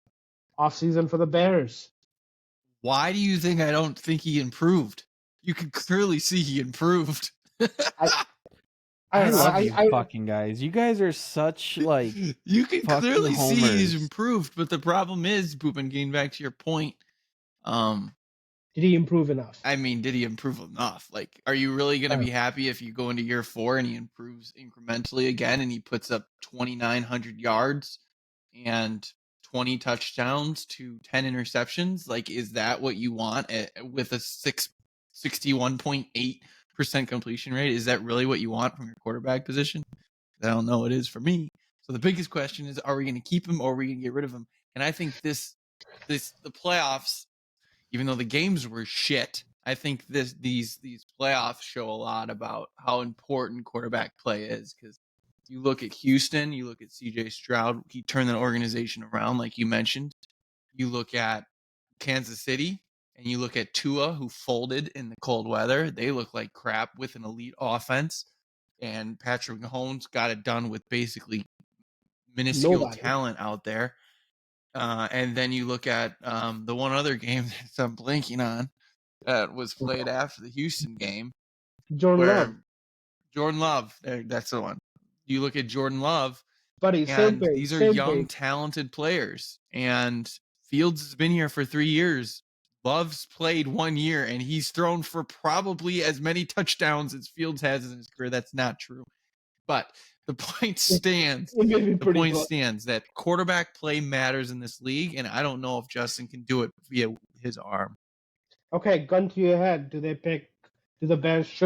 offseason for the Bears? Why do you think I don't think he improved? You can clearly see he improved. I love you fucking guys. You guys are such like you can clearly homers. see he's improved, but the problem is, Boopin, getting back to your point, did he improve enough? I mean, did he improve enough? Like, are you really going to be happy if you go into year 4 and he improves incrementally again and he puts up 2,900 yards and 20 touchdowns to 10 interceptions? Like, is that what you want with a 61.8% completion rate? Is that really what you want from your quarterback position? I don't know. It is for me. So the biggest question is, are we going to keep him or are we going to get rid of him? And I think the playoffs, even though the games were shit, I think these playoffs show a lot about how important quarterback play is. Because you look at Houston, you look at CJ Stroud, he turned that organization around, like you mentioned. You look at Kansas City, and you look at Tua, who folded in the cold weather. They look like crap with an elite offense. And Patrick Mahomes got it done with basically minuscule talent out there. And then you look at the one other game that I'm blanking on that was played after the Houston game. Jordan Love. That's the one. You look at Jordan Love, buddy, and these are young, talented players. And Fields has been here for 3 years. Love's played 1 year, and he's thrown for probably as many touchdowns as Fields has in his career. That's not true. But the point stands. The point stands that quarterback play matters in this league, and I don't know if Justin can do it via his arm. Okay, gun to your head. Should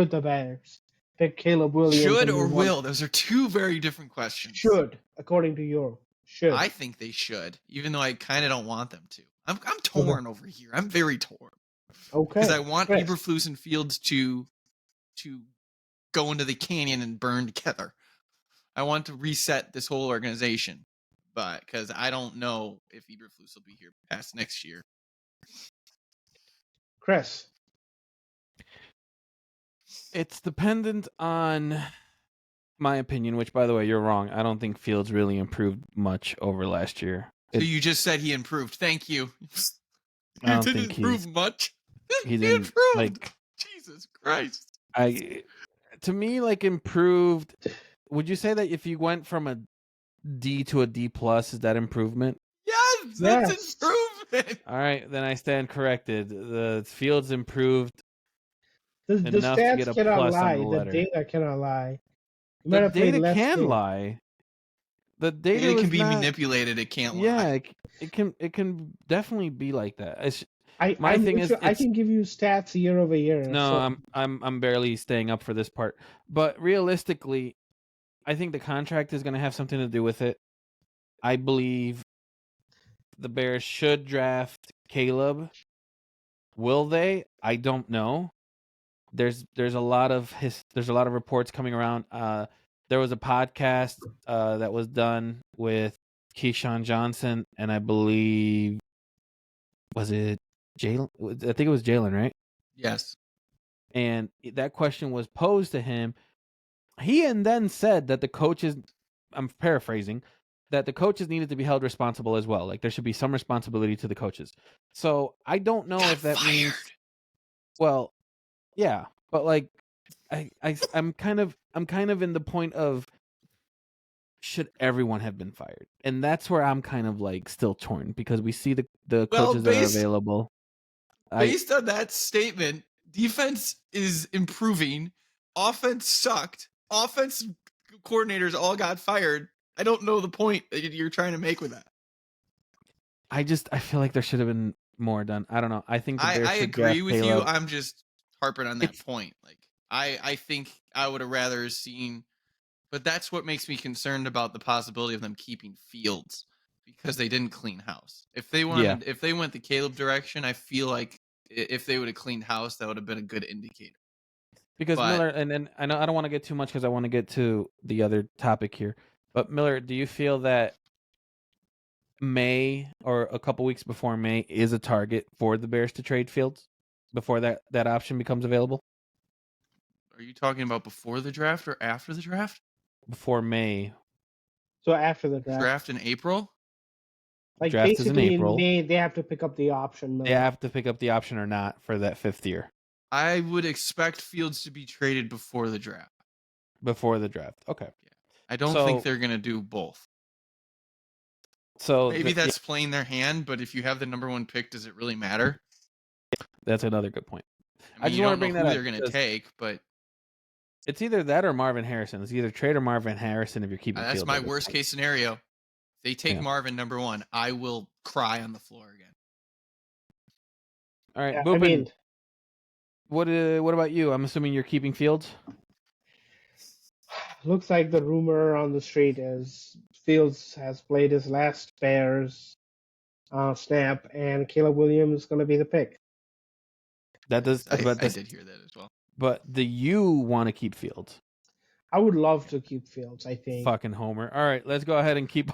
the Bears pick Caleb Williams? Should or will? Those are 2 very different questions. Should, according to you. Should. I think they should, even though I kind of don't want them to. I'm torn over here. I'm very torn. Okay. Because I want Eberflus and Fields to go into the canyon and burn together. I want to reset this whole organization, but because I don't know if Eberflus will be here past next year. Chris, it's dependent on my opinion, which, by the way, you're wrong. I don't think Fields really improved much over last year. So you just said he improved. Thank you. I don't didn't think improve much. He didn't improved. like. Jesus Christ. To me, like, improved. Would you say that if you went from a D to a D plus, is that improvement? Yes, that's improvement. All right, then I stand corrected. The Fields improved the enough to get a plus on the letter. The data cannot lie. The data can lie. The data can be manipulated. It can't lie. Yeah, it can definitely be like that. My thing is, I can give you stats year over year. no, So I'm barely staying up for this part. But realistically, I think the contract is going to have something to do with it. I believe the Bears should draft Caleb. Will they? I don't know. There's a lot of reports coming around. There was a podcast that was done with Keyshawn Johnson, and I believe was it Jalen? I think it was Jalen, right? Yes. And that question was posed to him. He and then said that the coaches, I'm paraphrasing, that the coaches needed to be held responsible as well. Like there should be some responsibility to the coaches. So I don't know if that means, well, yeah, but like I'm kind of in the point of should everyone have been fired? And that's where I'm kind of like still torn because we see the coaches that are available. Based on that statement, defense is improving. Offense sucked. Offense coordinators all got fired. I don't know the point that you're trying to make with that. I feel like there should have been more done. I don't know. I think I agree with Caleb. you. I'm just harping on that point. Like I think I would have rather seen, but that's what makes me concerned about the possibility of them keeping Fields because they didn't clean house. If they wanted, if they went the Caleb direction, I feel like if they would have cleaned house, that would have been a good indicator. Because Miller, and then I know I don't want to get too much because I want to get to the other topic here. But Miller, do you feel that May or a couple weeks before May is a target for the Bears to trade Fields before that option becomes available? Are you talking about before the draft or after the draft? Before May. So after the draft. Draft in April? Like draft basically is in April. They have to pick up the option. They have to pick up the option or not for that 5th year. I would expect Fields to be traded before the draft. Before the draft. Okay. Yeah. I don't think they're going to do both. So maybe that's playing their hand, but if you have the number 1 pick, does it really matter? That's another good point. I just want to bring that up. They're going to take, but it's either that or Marvin Harrison. It's either trade or Marvin Harrison if you're keeping Fields. That's my worst case scenario. If they take Marvin number 1, I will cry on the floor again. All right, Boopin, what about you? I'm assuming you're keeping Fields? Looks like the rumor on the street is Fields has played his last Bears snap, and Caleb Williams is going to be the pick. That does. I did hear that as well. But do you want to keep Fields? I would love to keep Fields. I think. Fucking Homer. All right, let's go ahead and keep.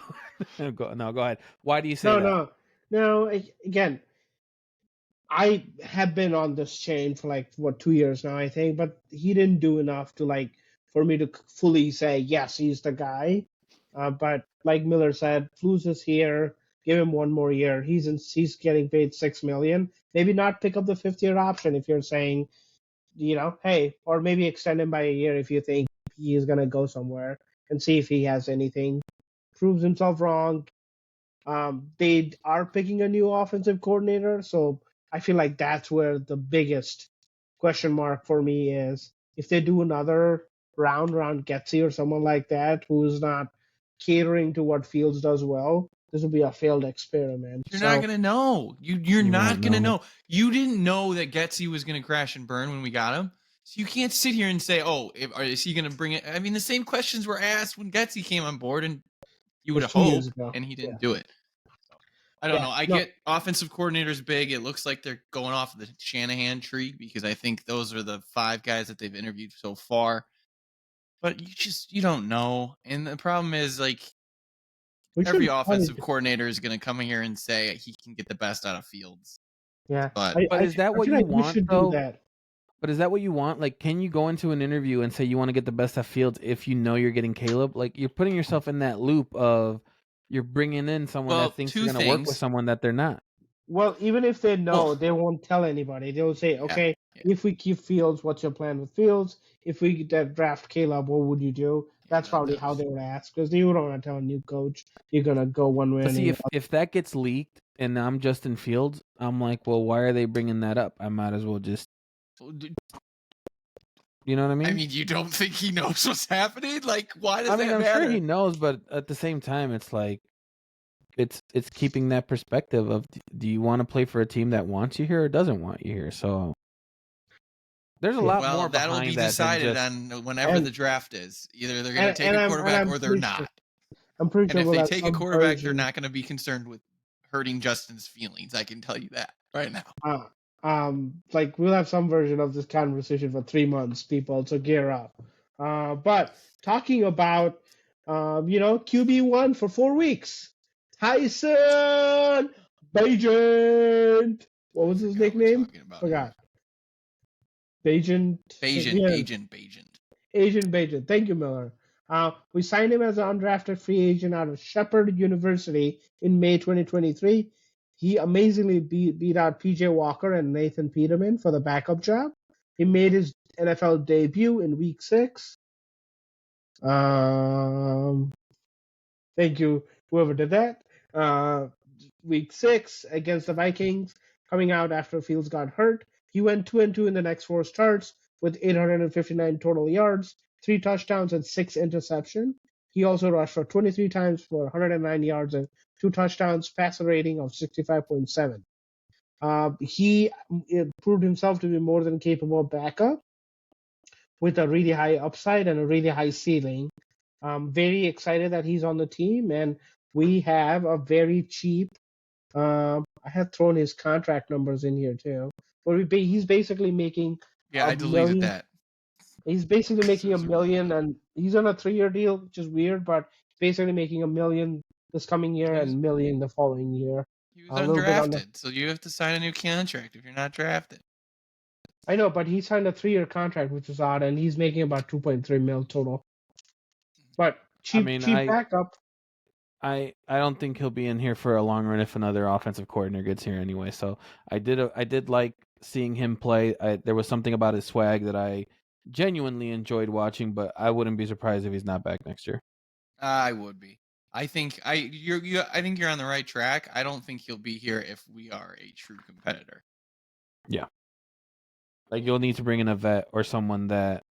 Go ahead. Why do you say that? No. Again, I have been on this chain for 2 years now, I think, but he didn't do enough to for me to fully say yes, he's the guy. But like Miller said, Flus is here. Give him 1 more year. He's getting paid $6 million. Maybe not pick up the 5th-year option if you're saying, hey, or maybe extend him by a year if you think he is gonna go somewhere and see if he has anything. Proves himself wrong. They are picking a new offensive coordinator, so I feel like that's where the biggest question mark for me is. If they do another round Getsy or someone like that who's not catering to what Fields does well, this will be a failed experiment. You're not gonna know. You're not gonna know. You didn't know that Getsy was gonna crash and burn when we got him. So you can't sit here and say, "Oh, is he gonna bring it?" I mean, the same questions were asked when Getsy came on board, and you would have hoped, and he didn't do it. I don't know. I get offensive coordinators big. It looks like they're going off the Shanahan tree because I think those are the 5 guys that they've interviewed so far. But you don't know. And the problem is every offensive coordinator is going to come in here and say he can get the best out of Fields. Yeah. But is that what you want though? But is that what you want? Like, can you go into an interview and say you want to get the best out of Fields if you know you're getting Caleb? Like, you're putting yourself in that loop of you're bringing in someone that thinks you're going to work with someone that they're not. Well, even if they know, they won't tell anybody. They'll say, okay, if we keep Fields, what's your plan with Fields? If we draft Caleb, what would you do? That's probably how they would ask, because you don't want to tell a new coach you're going to go one way. But see, if that gets leaked and I'm Justin Fields, I'm like, well, why are they bringing that up? I might as well just... You know what I mean? I mean, you don't think he knows what's happening? Like, why does that matter? I'm sure he knows, but at the same time, it's like, it's keeping that perspective of, do you want to play for a team that wants you here or doesn't want you here? So there's a lot more that'll be behind that than decided just on whenever the draft is. Either they're going to take a and quarterback I'm or they're not. I'm pretty And sure if we'll they have take a some quarterback, they're version. not going to be concerned with hurting Justin's feelings. I can tell you that right now. Like we'll have some version of this conversation for 3 months, people. So gear up. But talking about, QB1 for 4 weeks, Tyson Bagent. What was his nickname? Forgot. Bagent. Agent. Agent Bagent. Thank you, Miller. We signed him as an undrafted free agent out of Shepherd University in May 2023. He amazingly beat out PJ Walker and Nathan Peterman for the backup job. He made his NFL debut in Week 6. Thank you, whoever did that. Week 6 against the Vikings, coming out after Fields got hurt. He went 2-2 in the next 4 starts with 859 total yards, 3 touchdowns, and 6 interceptions. He also rushed for 23 times for 109 yards and 2 touchdowns, passer rating of 65.7. He proved himself to be more than capable backup with a really high upside and a really high ceiling. I'm very excited that he's on the team, and we have a very cheap. I have thrown his contract numbers in here too, but he's basically making I deleted that. He's basically making $1 million, and he's on a 3-year deal, which is weird, but basically making $1 million this coming year and $1 million the following year. He was undrafted, so you have to sign a new contract if you're not drafted. I know, but he signed a 3-year contract, which is odd, and he's making about 2.3 mil total. But cheap backup. I don't think he'll be in here for a long run if another offensive coordinator gets here anyway. So I did like seeing him play. There was something about his swag that I genuinely enjoyed watching, but I wouldn't be surprised if he's not back next year. I would be. I think you're on the right track. I don't think he'll be here if we are a true competitor. Yeah. Like you'll need to bring in a vet or someone that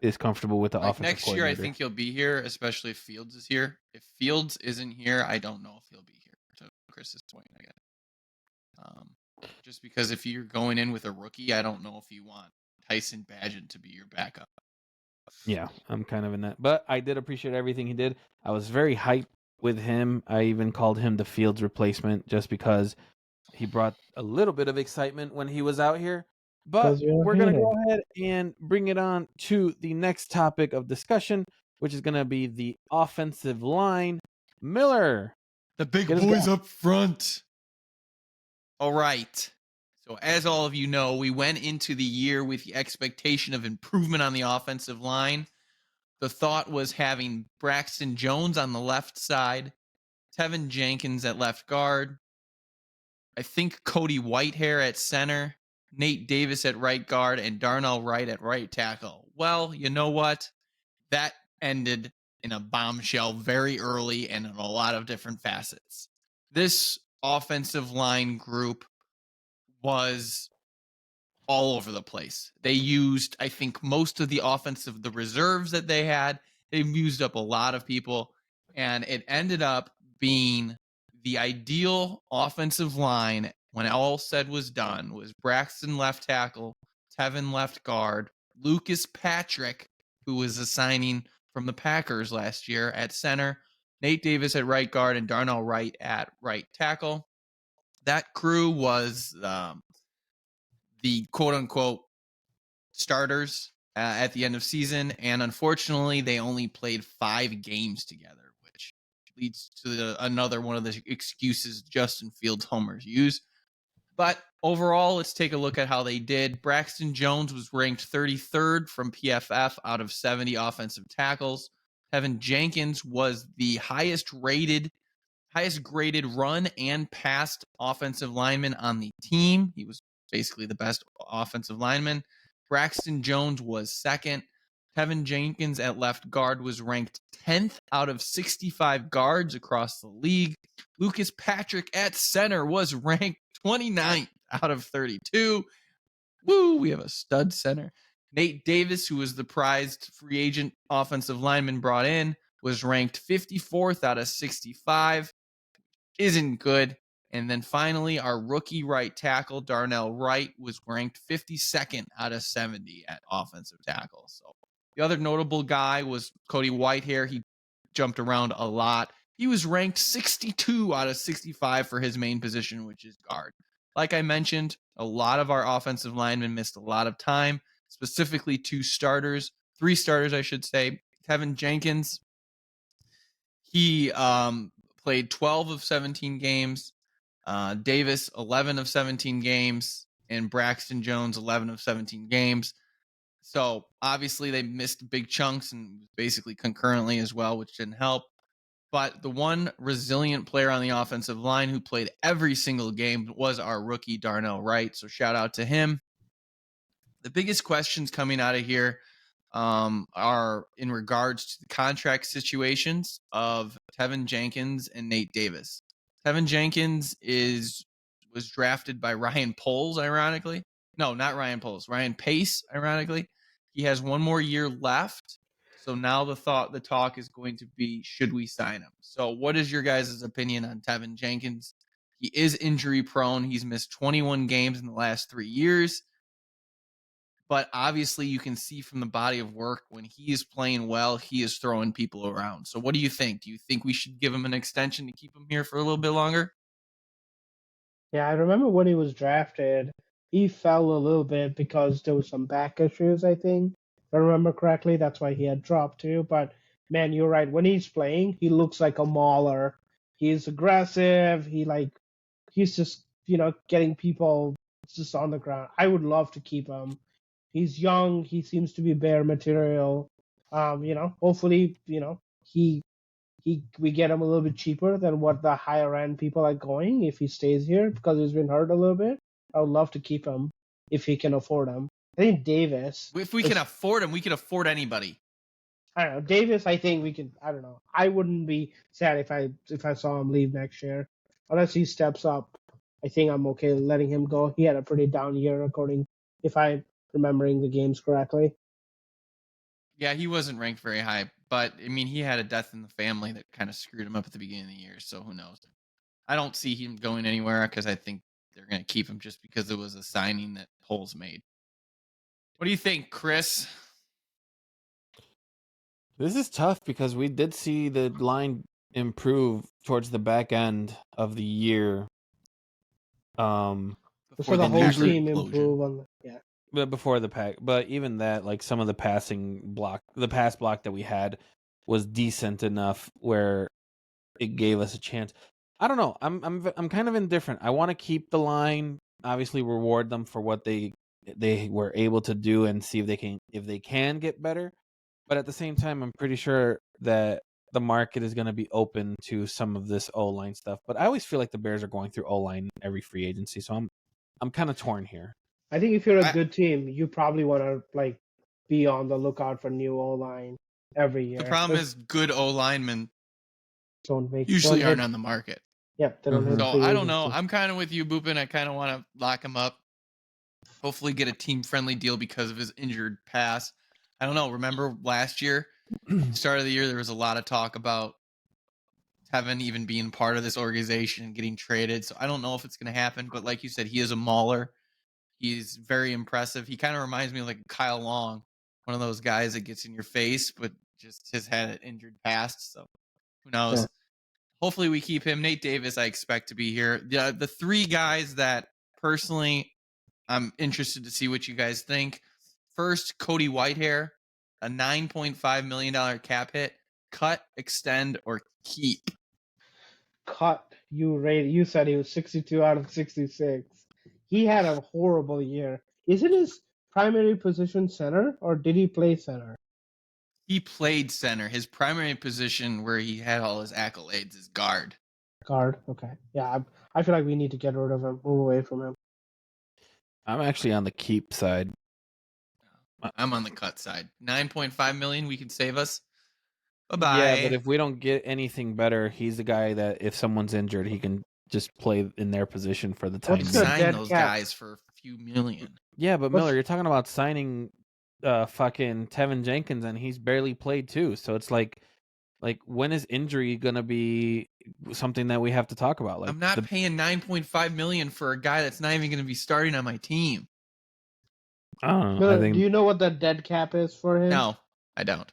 is comfortable with the offensive next year. I think he'll be here, especially if Fields is here. If Fields isn't here, I don't know if he'll be here. To Chris's point, I guess. Just because if you're going in with a rookie, I don't know if you want Tyson Bagent to be your backup. Yeah, I'm kind of in that. But I did appreciate everything he did. I was very hyped with him. I even called him the Fields replacement just because he brought a little bit of excitement when he was out here. But we're going to go ahead and bring it on to the next topic of discussion, which is going to be the offensive line. Miller. The big boys up front. All right. So as all of you know, we went into the year with the expectation of improvement on the offensive line. The thought was having Braxton Jones on the left side, Tevin Jenkins at left guard, I think Cody Whitehair at center, Nate Davis at right guard, and Darnell Wright at right tackle. Well, you know what? That ended in a bombshell very early and in a lot of different facets. This offensive line group was all over the place. They used, I think, most of the reserves that they had. They used up a lot of people, and it ended up being the ideal offensive line when all said was done was Braxton left tackle, Tevin left guard, Lucas Patrick, who was a signing from the Packers last year at center, Nate Davis at right guard, and Darnell Wright at right tackle. That crew was the quote-unquote starters at the end of season, and unfortunately, they only played 5 games together, which leads to another one of the excuses Justin Fields homers use. But overall, let's take a look at how they did. Braxton Jones was ranked 33rd from PFF out of 70 offensive tackles. Tevin Jenkins was the highest graded run and passed offensive lineman on the team. He was basically the best offensive lineman. Braxton Jones was second. Tevin Jenkins at left guard was ranked 10th out of 65 guards across the league. Lucas Patrick at center was ranked 29th out of 32. Woo, we have a stud center. Nate Davis, who was the prized free agent offensive lineman brought in, was ranked 54th out of 65. isn't good. And then finally, our rookie right tackle, Darnell Wright, was ranked 52nd out of 70 at offensive tackle. So the other notable guy was Cody Whitehair. He jumped around a lot. He was ranked 62 out of 65 for his main position, which is guard. Like I mentioned, a lot of our offensive linemen missed a lot of time, specifically three starters, I should say. Tevin Jenkins, he played 12 of 17 games. Davis, 11 of 17 games. And Braxton Jones, 11 of 17 games. So obviously they missed big chunks and basically concurrently as well, which didn't help. But the one resilient player on the offensive line who played every single game was our rookie, Darnell Wright. So shout out to him. The biggest questions coming out of here are in regards to the contract situations of Tevin Jenkins and Nate Davis. Tevin Jenkins was drafted by Ryan Poles, ironically. No, not Ryan Poles. Ryan Pace, ironically. He has one more year left. So now the talk is going to be, should we sign him? So what is your guys' opinion on Tevin Jenkins? He is injury prone. He's missed 21 games in the last 3 years. But obviously you can see from the body of work when he is playing well, he is throwing people around. So what do you think? Do you think we should give him an extension to keep him here for a little bit longer? Yeah, I remember when he was drafted, he fell a little bit because there was some back issues, I think. If I remember correctly, that's why he had dropped too. But man, you're right. When he's playing, he looks like a mauler. He's aggressive. He's just, getting people just on the ground. I would love to keep him. He's young. He seems to be bear material. Hopefully, we get him a little bit cheaper than what the higher end people are going if he stays here because he's been hurt a little bit. I would love to keep him if he can afford him. I think Davis. If we can afford him, we can afford anybody. I don't know. Davis, I think we can. I don't know. I wouldn't be sad if I saw him leave next year, unless he steps up. I think I'm okay letting him go. He had a pretty down year, if I'm remembering the games correctly. Yeah, he wasn't ranked very high, but I mean, he had a death in the family that kind of screwed him up at the beginning of the year. So who knows? I don't see him going anywhere because I think they're going to keep him just because it was a signing that Poles made. What do you think, Chris? This is tough because we did see the line improve towards the back end of the year. Before the whole team improve But before the pack, but even that, like some of the pass block that we had was decent enough where it gave us a chance. I don't know. I'm kind of indifferent. I want to keep the line, obviously reward them for what they were able to do and see if they can get better. But at the same time, I'm pretty sure that the market is going to be open to some of this O-line stuff. But I always feel like the Bears are going through O-line every free agency, so I'm kind of torn here. I think if you're a good team, you probably want to be on the lookout for new O-line every year. The problem is good O-linemen usually aren't on the market. Yep. So I don't know. I'm kind of with you, Boopin. I kind of want to lock him up. Hopefully get a team-friendly deal because of his injured past. I don't know. Remember last year, start of the year, there was a lot of talk about Tevin even being part of this organization and getting traded. So I don't know if it's going to happen. But like you said, he is a mauler. He's very impressive. He kind of reminds me of like Kyle Long, one of those guys that gets in your face, but just has had an injured past. So who knows? Yeah. Hopefully we keep him. Nate Davis, I expect to be here. The three guys that personally I'm interested to see what you guys think. First, Cody Whitehair, a $9.5 million cap hit. Cut, extend, or keep? Cut. You said he was 62 out of 66. He had a horrible year. Is it his primary position center, or did he play center? He played center. His primary position where he had all his accolades is guard. Guard, okay. Yeah, I feel like we need to get rid of him, move away from him. I'm actually on the keep side. I'm on the cut side. $9.5 million, we can save us. Bye-bye. Yeah, but if we don't get anything better, he's the guy that if someone's injured, he can just play in their position for the time being. Sign those guys for a few million. Yeah, but Miller, you're talking about signing fucking Tevin Jenkins, and he's barely played too. So it's like Like, when is injury gonna be something that we have to talk about? Like, I'm not paying $9.5 million for a guy that's not even going to be starting on my team. I don't know. Miller, do you know what the dead cap is for him? No, I don't.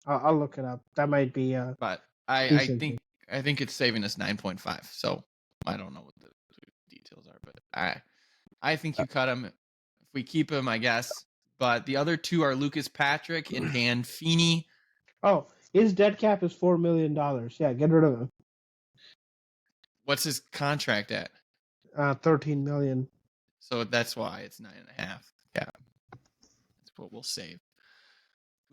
I'll look it up. That might be. But I decent. think it's saving us 9.5. So I don't know what the details are, but I think you cut him. If we keep him, I guess. But the other two are Lucas Patrick and Dan Feeney. Oh, his dead cap is $4 million. Yeah, get rid of him. What's his contract at? $13 million. So that's why it's 9.5. Yeah, that's what we'll save.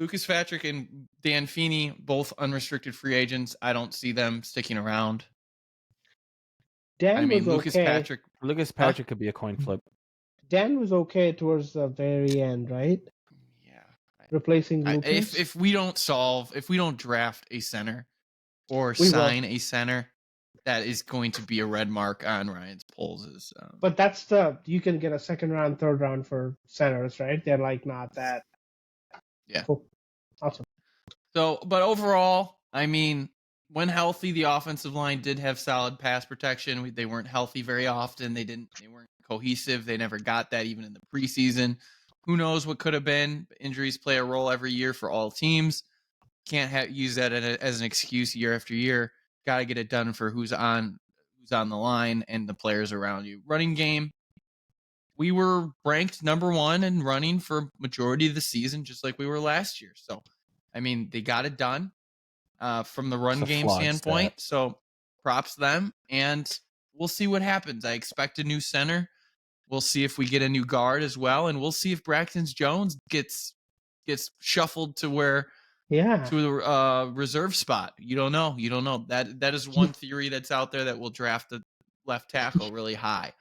Lucas Patrick and Dan Feeney, both unrestricted free agents. I don't see them sticking around. Dan was Lucas okay. Patrick could be a coin flip. Dan was okay towards the very end, right? Yeah. Replacing Lucas. If we don't draft a center or sign a center, that is going to be a red mark on Ryan's polls. But you can get a second round, third round for centers, right? They're like not that. Yeah. Cool. Awesome. So, but overall, when healthy, the offensive line did have solid pass protection. They weren't healthy very often. They weren't cohesive. They never got that even in the preseason. Who knows what could have been? Injuries play a role every year for all teams. Can't use that as an excuse year after year. Got to get it done for who's on the line and the players around you. Running game, we were ranked number 1 in running for majority of the season, just like we were last year. So, they got it done from the run game standpoint. Stat. So props them, and we'll see what happens. I expect a new center. We'll see if we get a new guard as well, and we'll see if Braxton Jones gets shuffled to the reserve spot. You don't know. That is one theory that's out there, that will draft the left tackle really high.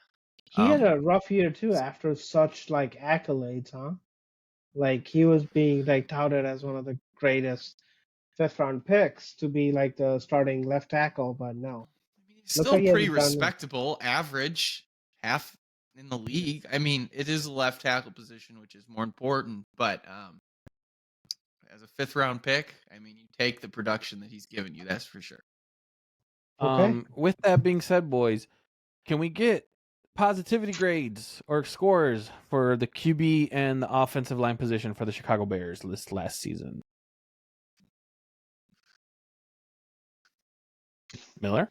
He had a rough year too after such accolades, huh? He was being touted as one of the greatest 5th round picks to be the starting left tackle, but no. He's still pretty respectable, average, half in the league. It is a left tackle position, which is more important, but as a 5th round pick, you take the production that he's given you, that's for sure. Okay. With that being said, boys, can we get positivity grades or scores for the QB and the offensive line position for the Chicago Bears this last season? Miller?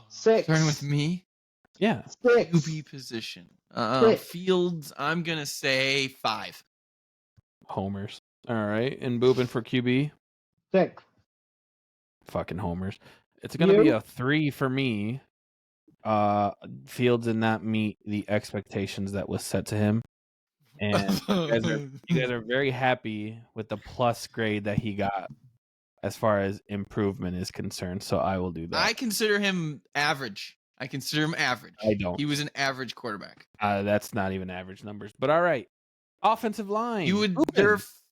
6. Starting with me? Yeah. 6. QB position. Fields, I'm going to say 5. Homers. All right. And Boobin for QB? 6. Fucking homers. It's going to be a 3 for me. Fields did not meet the expectations that was set to him. And you guys are very happy with the plus grade that he got as far as improvement is concerned. So I will do that. I consider him average. I don't. He was an average quarterback. That's not even average numbers. But all right. Offensive line.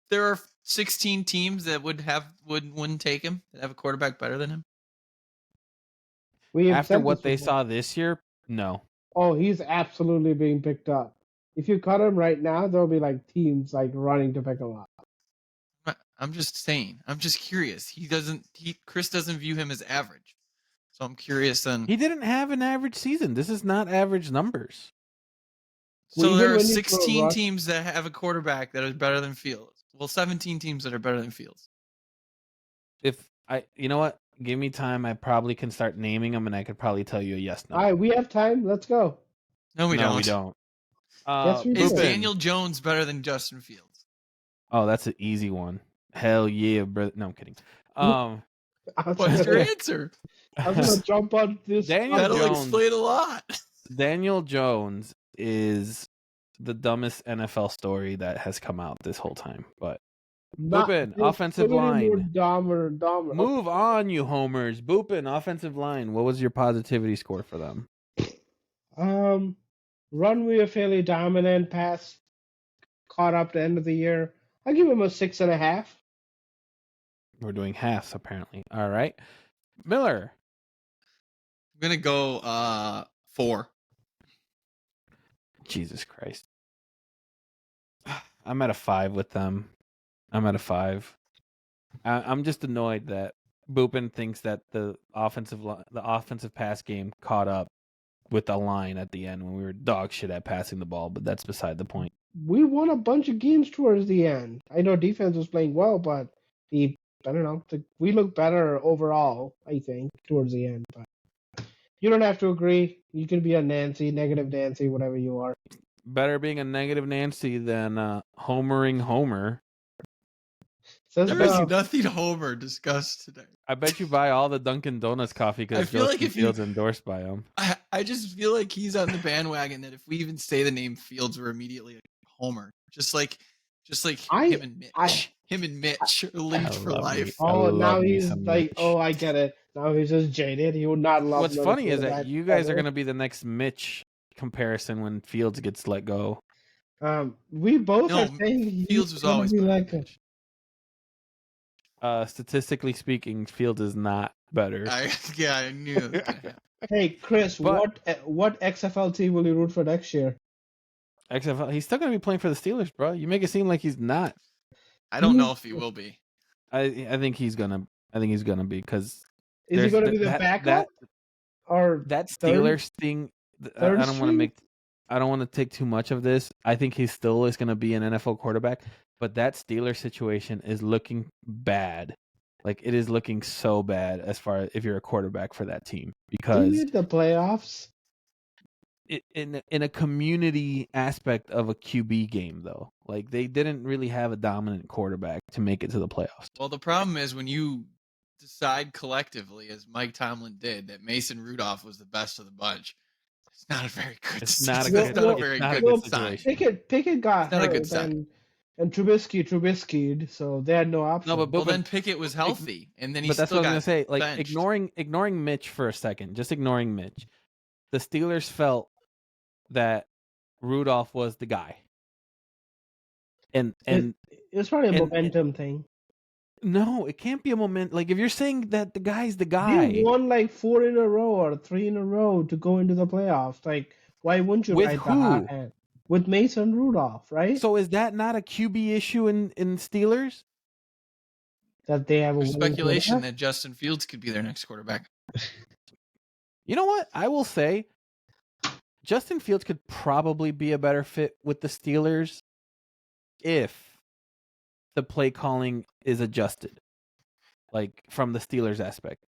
There are 16 teams that wouldn't take him, that have a quarterback better than him. After what they saw this year, no. Oh, he's absolutely being picked up. If you cut him right now, there'll be teams running to pick him up. I'm just saying. I'm just curious. Chris doesn't view him as average. So I'm curious then. He didn't have an average season. This is not average numbers. So there are 16 teams that have a quarterback that is better than Fields. Well, 17 teams that are better than Fields. You know what? Give me time. I probably can start naming them, and I could probably tell you a yes, no. All right, we have time. Let's go. No, we don't. Yes, we is do. Daniel Jones better than Justin Fields? Oh, that's an easy one. Hell yeah, brother. No, I'm kidding. What's your answer? I'm going to jump on this. That'll explain a lot. Daniel Jones is the dumbest NFL story that has come out this whole time. But Boopin, offensive line. Move on, you homers. Boopin, offensive line. What was your positivity score for them? Run, we were fairly dominant. Pass caught up the end of the year. I give him a 6.5. We're doing halves, apparently. All right. Miller. I'm going to go 4. Jesus Christ. I'm at a 5 with them. I'm at a 5. I'm just annoyed that Boopin thinks that the offensive pass game caught up with the line at the end when we were dog shit at passing the ball, but that's beside the point. We won a bunch of games towards the end. I know defense was playing well, but I don't know. We look better overall, I think, towards the end. But you don't have to agree. You can be a negative Nancy, whatever you are. Better being a negative Nancy than homering Homer. There is nothing Homer discussed today. I bet you buy all the Dunkin' Donuts coffee because Justin Fields endorsed by him. I just feel like he's on the bandwagon that if we even say the name Fields, we're immediately a Homer. Just like him and Mitch. Him and Mitch are linked for life. Oh, now he's like, oh, I get it. Now he's just jaded. He would not love. What's funny is that you guys are going to be the next Mitch comparison when Fields gets let go. We both are saying Fields was always like Mitch. Statistically speaking, Fields is not better. I knew that was gonna happen. Hey, Chris, what XFL team will you root for next year? XFL, he's still going to be playing for the Steelers, bro. You make it seem like he's not. I don't know if he will be. I think he's gonna be because is he going to be the backup or that Steelers thing? I don't want to take too much of this. I think he still is going to be an NFL quarterback, but that Steelers situation is looking bad. Like it is looking so bad as far as if you're a quarterback for that team because you need the playoffs. In a community aspect of a QB game, though, like they didn't really have a dominant quarterback to make it to the playoffs. Well, the problem is when you decide collectively, as Mike Tomlin did, that Mason Rudolph was the best of the bunch. It's not a very good. It's not a very good situation. Pickett got not hurt, a good sign. And Trubisky'd, so they had no option. No, but then Pickett was healthy, and then he. But that's what I was gonna say. Like benched. ignoring Mitch for a second, just ignoring Mitch. The Steelers felt that Rudolph was the guy, and it's probably a momentum thing. No, it can't be a moment. Like if you're saying that the guy's the guy, you won like 4 in a row or 3 in a row to go into the playoffs. Like why wouldn't you? With who? With Mason Rudolph, right? So is that not a QB issue in Steelers? That they have There's speculation that Justin Fields could be their next quarterback. You know what? I will say Justin Fields could probably be a better fit with the Steelers if the play calling is adjusted, like from the Steelers aspect.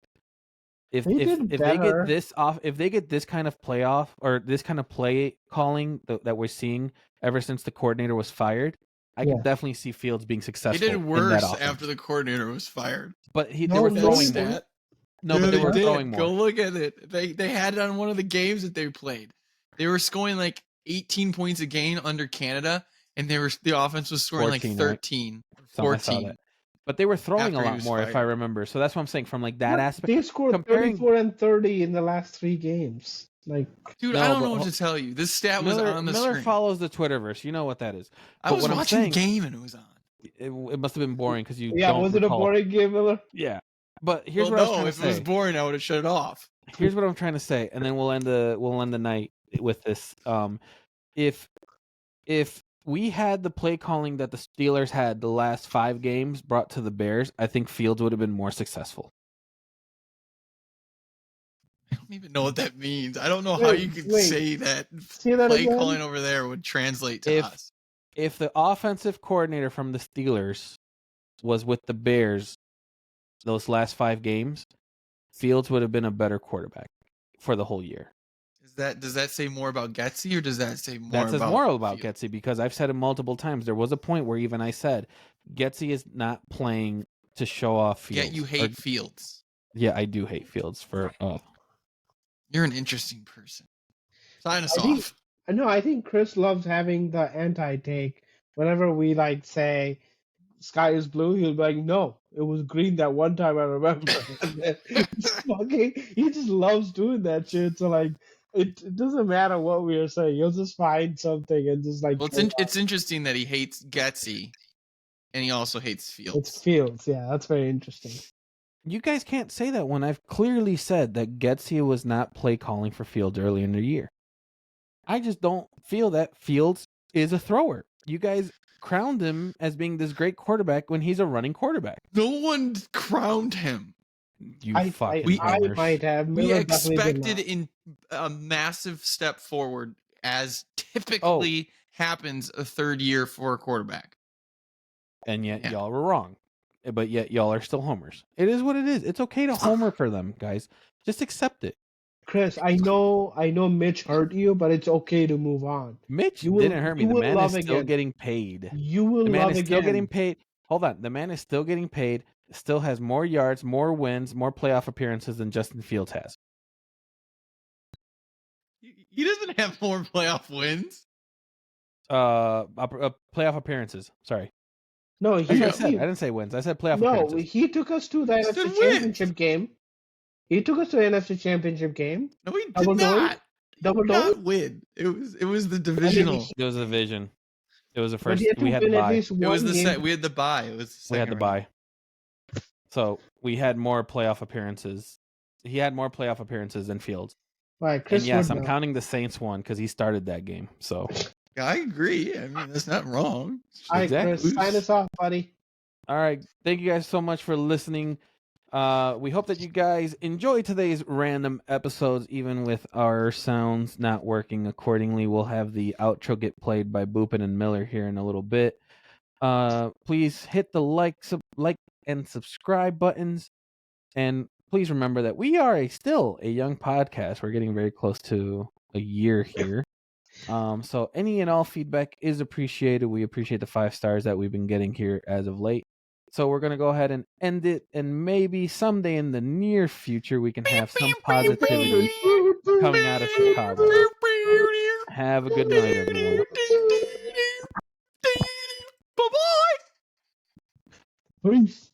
If they get this off, if they get this kind of playoff or this kind of play calling that we're seeing ever since the coordinator was fired, I can definitely see Fields being successful. He did worse after the coordinator was fired. But they were throwing more. No, but they were throwing more. Go look at it. They had it on one of the games that they played. They were scoring like 18 points a game under Canada, and the offense was scoring 14, like 13, right? 14. But they were throwing a lot more, if I remember. So that's what I'm saying. From like that aspect, they scored 34 and 30 in the last 3 games. Like, dude, I don't know what to tell you. This stat was on the Miller screen. follows the Twitterverse. You know what that is. I was watching the game and it was on. It must have been boring because you. Yeah, don't was recall. it a boring game, Miller? Yeah, but here's what I was trying to say. If it was boring, I would have shut it off. Here's what I'm trying to say, and then we'll end the night with this. If we had the play calling that the Steelers had the last 5 games brought to the Bears, I think Fields would have been more successful. I don't even know what that means. I don't know how you could say that play calling over there would translate to us. If the offensive coordinator from the Steelers was with the Bears those last 5 games, Fields would have been a better quarterback for the whole year. Does that say more about Getsy or does that say more about That says more about Getsy because I've said it multiple times. There was a point where even I said Getsy is not playing to show off Fields. Yeah, you hate Fields. Yeah, I do hate Fields You're an interesting person. Sign us off. I think Chris loves having the anti-take. Whenever we like say sky is blue, he'll be like, no, it was green that one time I remember. He just loves doing that shit. So like it doesn't matter what we are saying. He'll just find something and just like. Well, it's interesting that he hates Getsy, and he also hates Fields. It's Fields, yeah. That's very interesting. You guys can't say that when I've clearly said that Getsy was not play calling for Fields early in the year. I just don't feel that Fields is a thrower. you guys crowned him as being this great quarterback when he's a running quarterback. No one crowned him. You fucking We- I homers. might have. We Miller definitely did expected not. in a massive step forward, as typically happens a third year for a quarterback. And yet Yeah. y'all were wrong. But yet y'all are still homers. It is what it is. It's okay to homer for them, guys. Just accept it. Chris, I know Mitch hurt you, but it's okay to move on. Mitch You will- didn't hurt me. you The will man love is still again. getting paid. You will The man love is still again. getting paid. Hold on. The man is still getting paid. Still has more yards, more wins, more playoff appearances than Justin Fields has. He doesn't have more playoff wins. Playoff appearances. Sorry. No, That's what I said. I didn't say wins. I said playoff appearances. he took us to the He said NFC wins. Championship game. He took us to the NFC Championship game. No, he did Double not. Double He did not down? win. It was the divisional. It was a division. It was the But first. he had to We had the win at bye. least It one was the game. we had the bye. It was the We had the second round. bye. So we had more playoff appearances. He had more playoff appearances than Fields. Right, Chris And yes, would I'm know. counting the Saints one because he started that game. So Yeah, I agree. I mean, that's not wrong. All right, Exactly. Chris, sign us off, buddy. all right, thank you guys so much for listening. We hope that you guys enjoy today's random episodes, even with our sounds not working accordingly. We'll have the outro get played by Boopin and Miller here in a little bit. Please hit the like and subscribe buttons, and please remember that we are still a young podcast. We're getting very close to a year here. So any and all feedback is appreciated. We appreciate the 5 stars that we've been getting here as of late. So we're gonna go ahead and end it, and maybe someday in the near future we can have some positivity coming out of Chicago. Have a good night, everyone. Bye-bye. Peace.